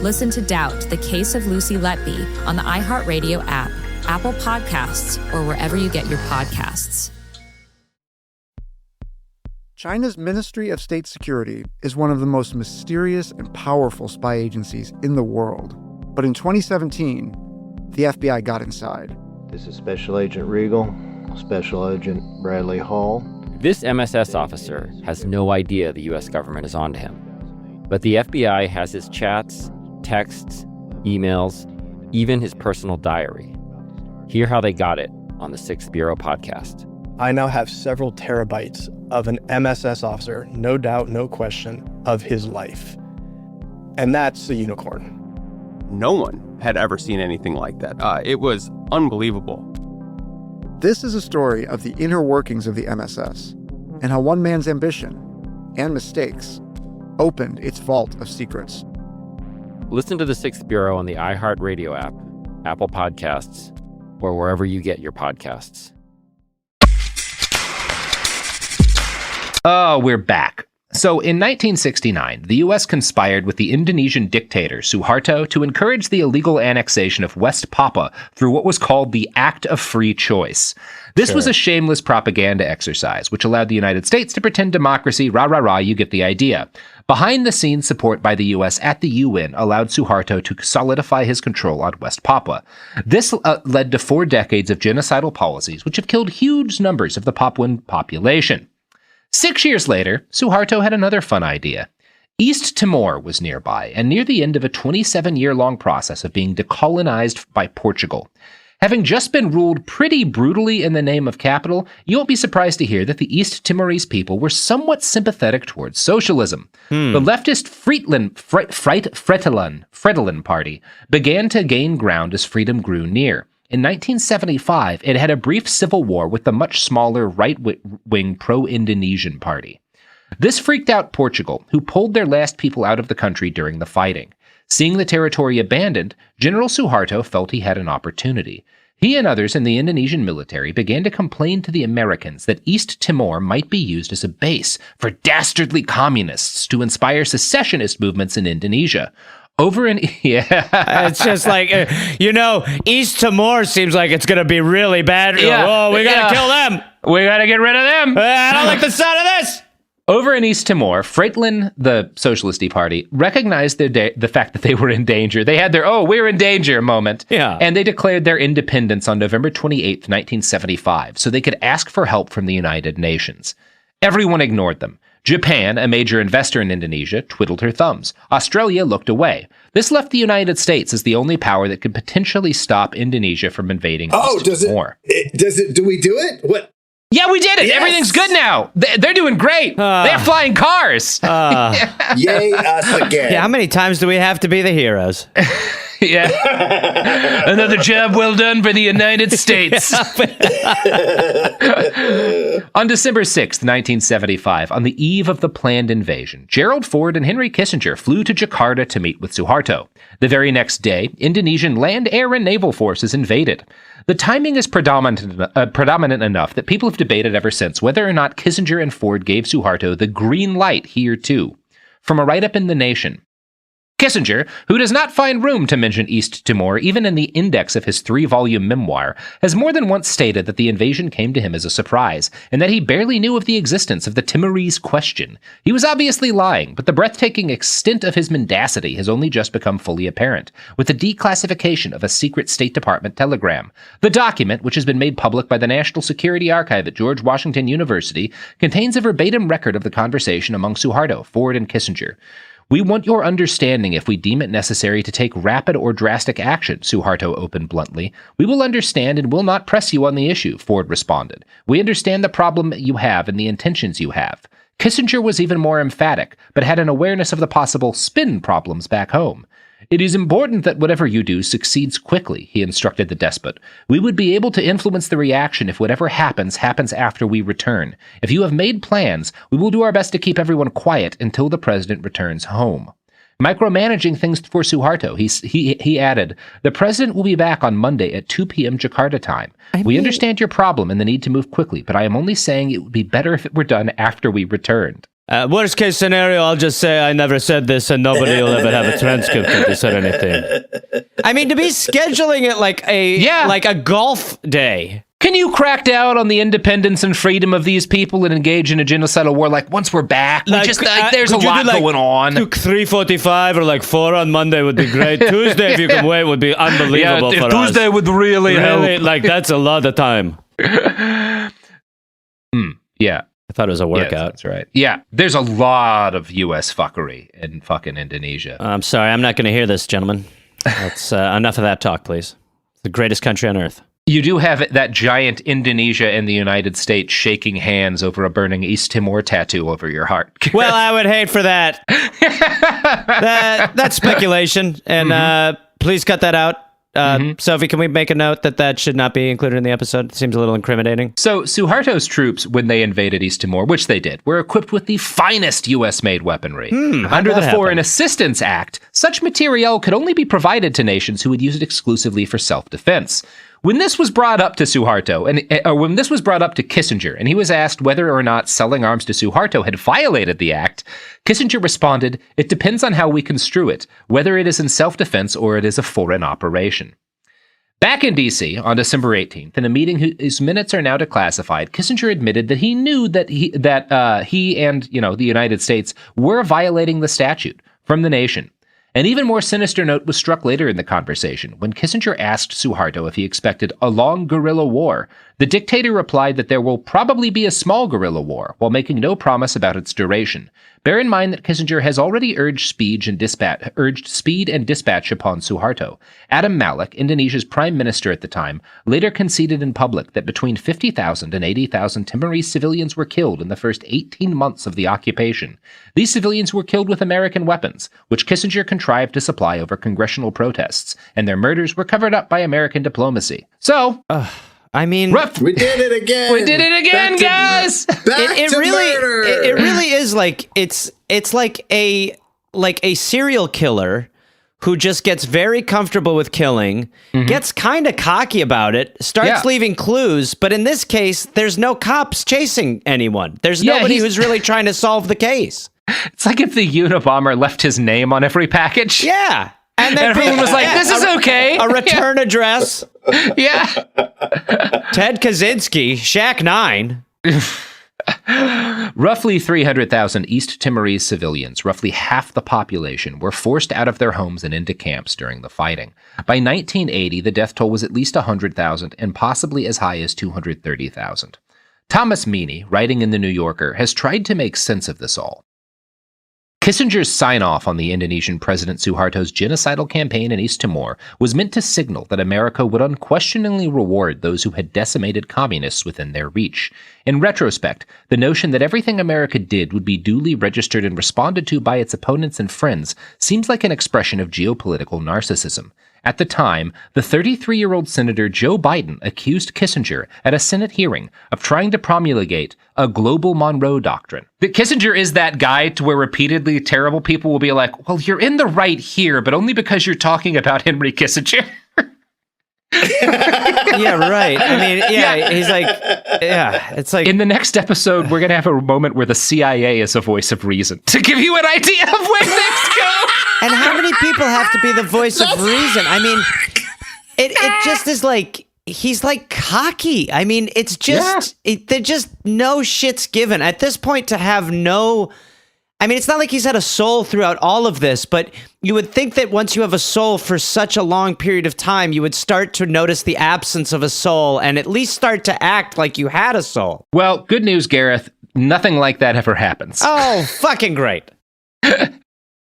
Listen to Doubt, the Case of Lucy Letby on the iHeartRadio app, Apple Podcasts, or wherever you get your podcasts. China's Ministry of State Security is one of the most mysterious and powerful spy agencies in the world. But in 2017, the FBI got inside. This is Special Agent Regal, Special Agent Bradley Hall. This MSS officer has no idea the U.S. government is onto him. But the FBI has his chats, texts, emails, even his personal diary. Hear how they got it on the 6th Bureau podcast. I now have several terabytes of an MSS officer, no doubt, no question, of his life. And that's a unicorn. No one had ever seen anything like that. It was unbelievable. This is a story of the inner workings of the MSS and how one man's ambition and mistakes opened its vault of secrets. Listen to the 6th Bureau on the iHeartRadio app, Apple Podcasts, or wherever you get your podcasts. Oh, we're back. So in 1969, the U.S. conspired with the Indonesian dictator Suharto to encourage the illegal annexation of West Papua through what was called the Act of Free Choice. This was a shameless propaganda exercise, which allowed the United States to pretend democracy, rah, you get the idea. Behind-the-scenes support by the U.S. at the UN allowed Suharto to solidify his control on West Papua. This led to 4 decades of genocidal policies, which have killed huge numbers of the Papuan population. 6 years later, Suharto had another fun idea. East Timor was nearby, and near the end of a 27-year-long process of being decolonized by Portugal. Having just been ruled pretty brutally in the name of capital, you won't be surprised to hear that the East Timorese people were somewhat sympathetic towards socialism. The leftist Fretilin Party began to gain ground as freedom grew near. In 1975, it had a brief civil war with the much smaller right-wing pro-Indonesian party. This freaked out Portugal, who pulled their last people out of the country during the fighting. Seeing the territory abandoned, General Suharto felt he had an opportunity. He and others in the Indonesian military began to complain to the Americans that East Timor might be used as a base for dastardly communists to inspire secessionist movements in Indonesia. It's just like, East Timor seems like it's going to be really bad. We got to kill them. We got to get rid of them. I don't like the sound of this. Over in East Timor, Fretilin, the Socialist Party, recognized the fact that they were in danger. They had their, we're in danger moment. Yeah. And they declared their independence on November 28th, 1975, so they could ask for help from the United Nations. Everyone ignored them. Japan, a major investor in Indonesia, twiddled her thumbs. Australia looked away. This left the United States as the only power that could potentially stop Indonesia from invading East Timor. Do we do it? What? Yeah, we did it. Yes. Everything's good now. They're doing great. They're flying cars. Yay, us again. Yeah, how many times do we have to be the heroes? Yeah. Another job well done for the United States. On December 6th, 1975, on the eve of the planned invasion, Gerald Ford and Henry Kissinger flew to Jakarta to meet with Suharto. The very next day, Indonesian land, air, and naval forces invaded. The timing is predominant enough that people have debated ever since whether or not Kissinger and Ford gave Suharto the green light here too. From a write-up in The Nation, Kissinger, who does not find room to mention East Timor even in the index of his 3-volume memoir, has more than once stated that the invasion came to him as a surprise, and that he barely knew of the existence of the Timorese question. He was obviously lying, but the breathtaking extent of his mendacity has only just become fully apparent, with the declassification of a secret State Department telegram. The document, which has been made public by the National Security Archive at George Washington University, contains a verbatim record of the conversation among Suharto, Ford, and Kissinger. We want your understanding if we deem it necessary to take rapid or drastic action, Suharto opened bluntly. We will understand and will not press you on the issue, Ford responded. We understand the problem you have and the intentions you have. Kissinger was even more emphatic, but had an awareness of the possible spin problems back home. It is important that whatever you do succeeds quickly, he instructed the despot. We would be able to influence the reaction if whatever happens after we return. If you have made plans, we will do our best to keep everyone quiet until the president returns home. Micromanaging things for Suharto, he added, the president will be back on Monday at 2 p.m. Jakarta time. We understand your problem and the need to move quickly, but I am only saying it would be better if it were done after we returned. Worst case scenario, I'll just say I never said this and nobody will ever have a transcript if they said anything. I mean, to be scheduling it like a golf day. Can you crack down on the independence and freedom of these people and engage in a genocidal war? Like, once we're back, there's a lot going on. 3:45 or like 4 on Monday would be great. Tuesday, if you can wait, would be unbelievable for us. Tuesday would really help. Like, that's a lot of time. Yeah. I thought it was a workout. Yeah, that's right. Yeah, there's a lot of U.S. fuckery in fucking Indonesia. I'm sorry, I'm not going to hear this, gentlemen. That's enough of that talk, please. It's the greatest country on earth. You do have that giant Indonesia and the United States shaking hands over a burning East Timor tattoo over your heart. Well, I would hate for that. That's speculation, and please cut that out. Sophie, can we make a note that should not be included in the episode? It seems a little incriminating. So Suharto's troops, when they invaded East Timor, which they did, were equipped with the finest U.S.-made weaponry. Under the Foreign Assistance Act, such materiel could only be provided to nations who would use it exclusively for self-defense. When this was brought up to Suharto, when this was brought up to Kissinger, and he was asked whether or not selling arms to Suharto had violated the act, Kissinger responded, "It depends on how we construe it, whether it is in self-defense or it is a foreign operation." Back in D.C. on December 18th, in a meeting whose minutes are now declassified, Kissinger admitted that he knew that he and the United States were violating the statute from the nation. An even more sinister note was struck later in the conversation when Kissinger asked Suharto if he expected a long guerrilla war. The dictator replied that there will probably be a small guerrilla war, while making no promise about its duration. Bear in mind that Kissinger has already urged speed and dispatch upon Suharto. Adam Malik, Indonesia's prime minister at the time, later conceded in public that between 50,000 and 80,000 Timorese civilians were killed in the first 18 months of the occupation. These civilians were killed with American weapons, which Kissinger contrived to supply over congressional protests, and their murders were covered up by American diplomacy. So... I mean, we did it again. We did it again, guys. It really is like it's like a serial killer who just gets very comfortable with killing, gets kind of cocky about it, starts leaving clues, but in this case, there's no cops chasing anyone. There's nobody who's really trying to solve the case. It's like if the Unabomber left his name on every package. Yeah. And then everyone was like, this is okay. A return address. Yeah. Ted Kaczynski, Shack 9. Roughly 300,000 East Timorese civilians, roughly half the population, were forced out of their homes and into camps during the fighting. By 1980, the death toll was at least 100,000 and possibly as high as 230,000. Thomas Meany, writing in The New Yorker, has tried to make sense of this all. Kissinger's sign-off on the Indonesian President Suharto's genocidal campaign in East Timor was meant to signal that America would unquestioningly reward those who had decimated communists within their reach. In retrospect, the notion that everything America did would be duly registered and responded to by its opponents and friends seems like an expression of geopolitical narcissism. At the time, the 33-year-old Senator Joe Biden accused Kissinger at a Senate hearing of trying to promulgate a global Monroe Doctrine. That Kissinger is that guy to where repeatedly terrible people will be like, well, you're in the right here, but only because you're talking about Henry Kissinger. Yeah, right. I mean, he's like, it's like... In the next episode, we're going to have a moment where the CIA is a voice of reason to give you an idea of where things go. And how many people have to be the voice of reason? I mean, it just is like, he's like cocky. I mean, it's just, they're just no shit's given. At this point to have no, I mean, it's not like he's had a soul throughout all of this, but you would think that once you have a soul for such a long period of time, you would start to notice the absence of a soul and at least start to act like you had a soul. Well, good news, Gareth. Nothing like that ever happens. Oh, fucking great.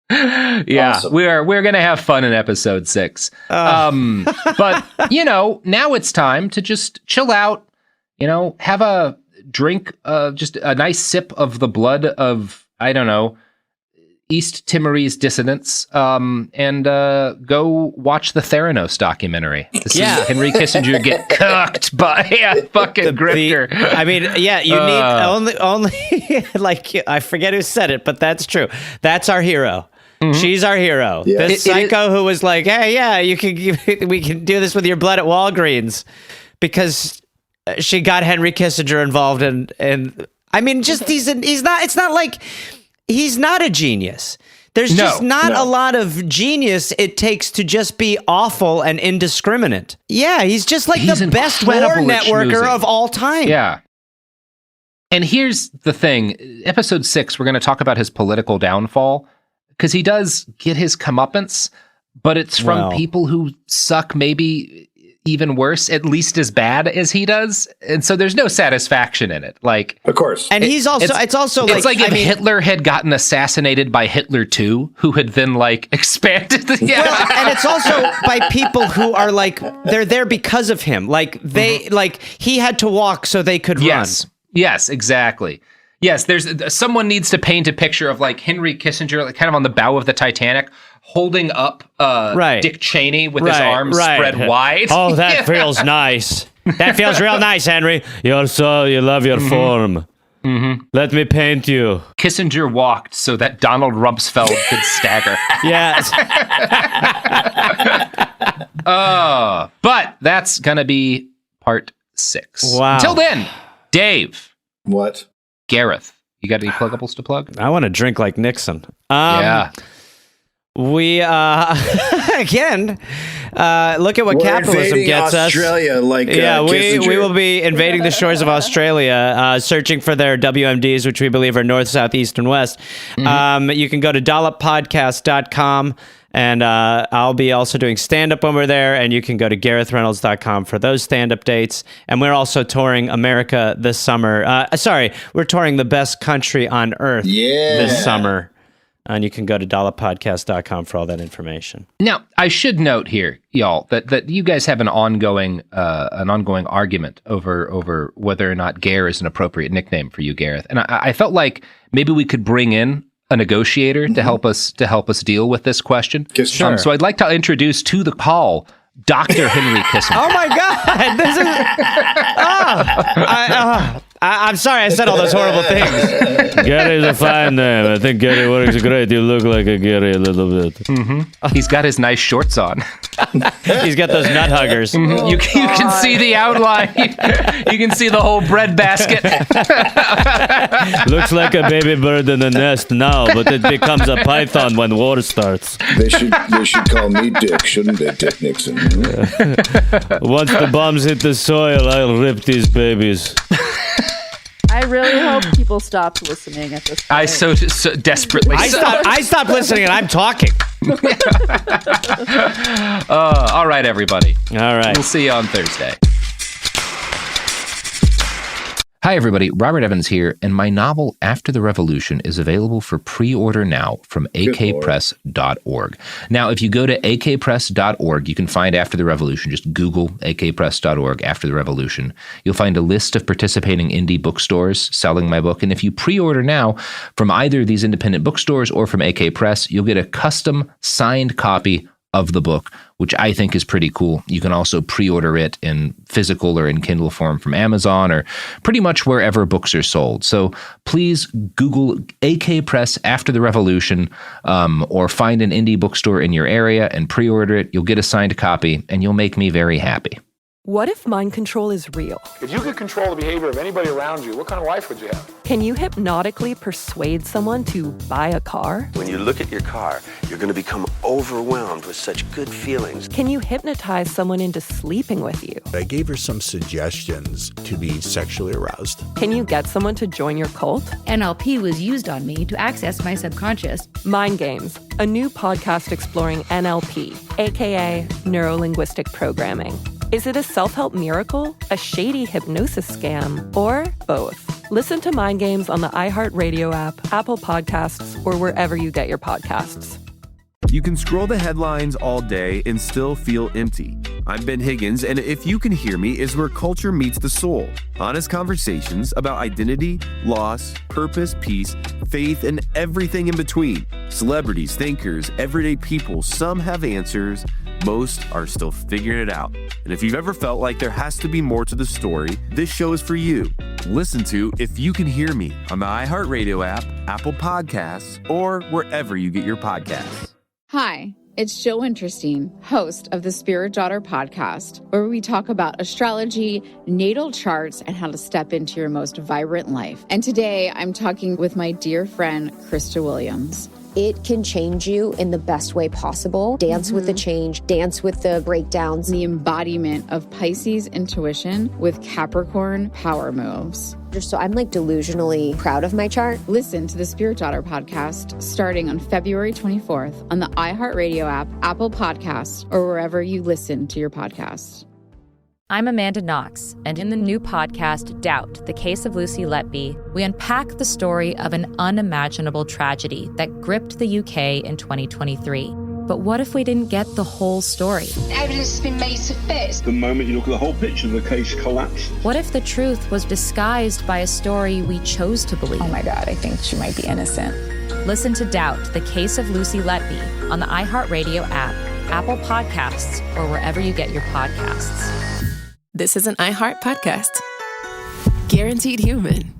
Yeah, Awesome. we're gonna have fun in episode 6. But now it's time to just chill out. Have a drink, just a nice sip of the blood of, I don't know, East Timorese dissidents, and go watch the Theranos documentary. To see Henry Kissinger get cooked by a fucking grifter. You need only like, I forget who said it, but that's true. That's our hero. Mm-hmm. She's our hero. Yeah. This psycho who was like, "Hey, yeah, we can do this with your blood at Walgreens," because she got Henry Kissinger involved, and it's not like he's not a genius. There's just not a lot of genius it takes to just be awful and indiscriminate. Yeah, he's just like the best war networker of all time. Yeah. And here's the thing. Episode 6, we're going to talk about his political downfall, because he does get his comeuppance, but it's from people who suck maybe even worse, at least as bad as he does. And so there's no satisfaction in it. Like, of course. And it's like if Hitler had gotten assassinated by Hitler too, who had then like expanded the Well, and it's also by people who are like, they're there because of him. Like like he had to walk so they could run. Yes, exactly. Yes, there's someone needs to paint a picture of like Henry Kissinger, like kind of on the bow of the Titanic, holding up Dick Cheney with his arms spread wide. Oh, that feels nice. That feels real nice, Henry. You love your form. Mm-hmm. Let me paint you. Kissinger walked so that Donald Rumsfeld could stagger. Yes. But that's gonna be part 6. Wow. Until then, Dave. What? Gareth, you got any pluggables to plug? I want to drink like Nixon. Yeah. We again look at what capitalism gets Australia, us. We will be invading the shores of Australia, searching for their WMDs, which we believe are north, south, east, and west. Mm-hmm. You can go to dolloppodcast.com. And I'll be also doing stand-up when we're there, and you can go to GarethReynolds.com for those stand-up dates. And we're also touring America this summer. We're touring the best country on earth this summer. And you can go to dolloppodcast.com for all that information. Now, I should note here, y'all, that you guys have an ongoing argument over whether or not Gare is an appropriate nickname for you, Gareth. And I felt like maybe we could bring in a negotiator to help us deal with this question. Sure. So I'd like to introduce to the call Dr. Henry Kissinger. Oh my God! This is. I'm sorry I said all those horrible things. Gary's a fine name. I think Gary works great. You look like a Gary a little bit. Mm-hmm. He's got his nice shorts on. He's got those nut huggers. Mm-hmm. You can see the outline. You can see the whole bread basket. Looks like a baby bird in a nest now, but it becomes a python when war starts. They should call me Dick, shouldn't they, Dick Nixon? Once the bombs hit the soil, I'll rip these babies. I really hope people stop listening at this point. I so desperately. I stopped listening and I'm talking. All right, everybody. All right. We'll see you on Thursday. Hi, everybody. Robert Evans here, and my novel After the Revolution is available for pre-order now from akpress.org. Now, if you go to akpress.org, you can find After the Revolution. Just Google akpress.org, After the Revolution. You'll find a list of participating indie bookstores selling my book, and if you pre-order now from either of these independent bookstores or from AK Press, you'll get a custom signed copy of the book, which I think is pretty cool. You can also pre-order it in physical or in Kindle form from Amazon or pretty much wherever books are sold. So please Google AK Press After the Revolution or find an indie bookstore in your area and pre-order it. You'll get a signed copy and you'll make me very happy. What if mind control is real? If you could control the behavior of anybody around you, what kind of life would you have? Can you hypnotically persuade someone to buy a car? When you look at your car, you're going to become overwhelmed with such good feelings. Can you hypnotize someone into sleeping with you? I gave her some suggestions to be sexually aroused. Can you get someone to join your cult? NLP was used on me to access my subconscious. Mind Games, a new podcast exploring NLP, aka neuro-linguistic programming. Is it a self-help miracle, a shady hypnosis scam, or both? Listen to Mind Games on the iHeartRadio app, Apple Podcasts, or wherever you get your podcasts. You can scroll the headlines all day and still feel empty. I'm Ben Higgins, and If You Can Hear Me is where culture meets the soul. Honest conversations about identity, loss, purpose, peace, faith, and everything in between. Celebrities, thinkers, everyday people, some have answers, most are still figuring it out. And if you've ever felt like there has to be more to the story, this show is for you. Listen to If You Can Hear Me on the iHeartRadio app, Apple Podcasts, or wherever you get your podcasts. Hi, it's Jill Winterstein, host of the Spirit Daughter podcast, where we talk about astrology, natal charts, and how to step into your most vibrant life. And today I'm talking with my dear friend, Krista Williams. It can change you in the best way possible. Dance with the change, dance with the breakdowns. The embodiment of Pisces intuition with Capricorn power moves. So I'm like delusionally proud of my chart. Listen to the Spirit Daughter podcast starting on February 24th on the iHeartRadio app, Apple Podcasts, or wherever you listen to your podcasts. I'm Amanda Knox, and in the new podcast, Doubt, the Case of Lucy Letby, we unpack the story of an unimaginable tragedy that gripped the UK in 2023. But what if we didn't get the whole story? Evidence has been made to fit. The moment you look at the whole picture, the case collapses. What if the truth was disguised by a story we chose to believe? Oh my God, I think she might be innocent. Listen to Doubt, the Case of Lucy Letby on the iHeartRadio app, Apple Podcasts, or wherever you get your podcasts. This is an iHeart podcast. Guaranteed Human.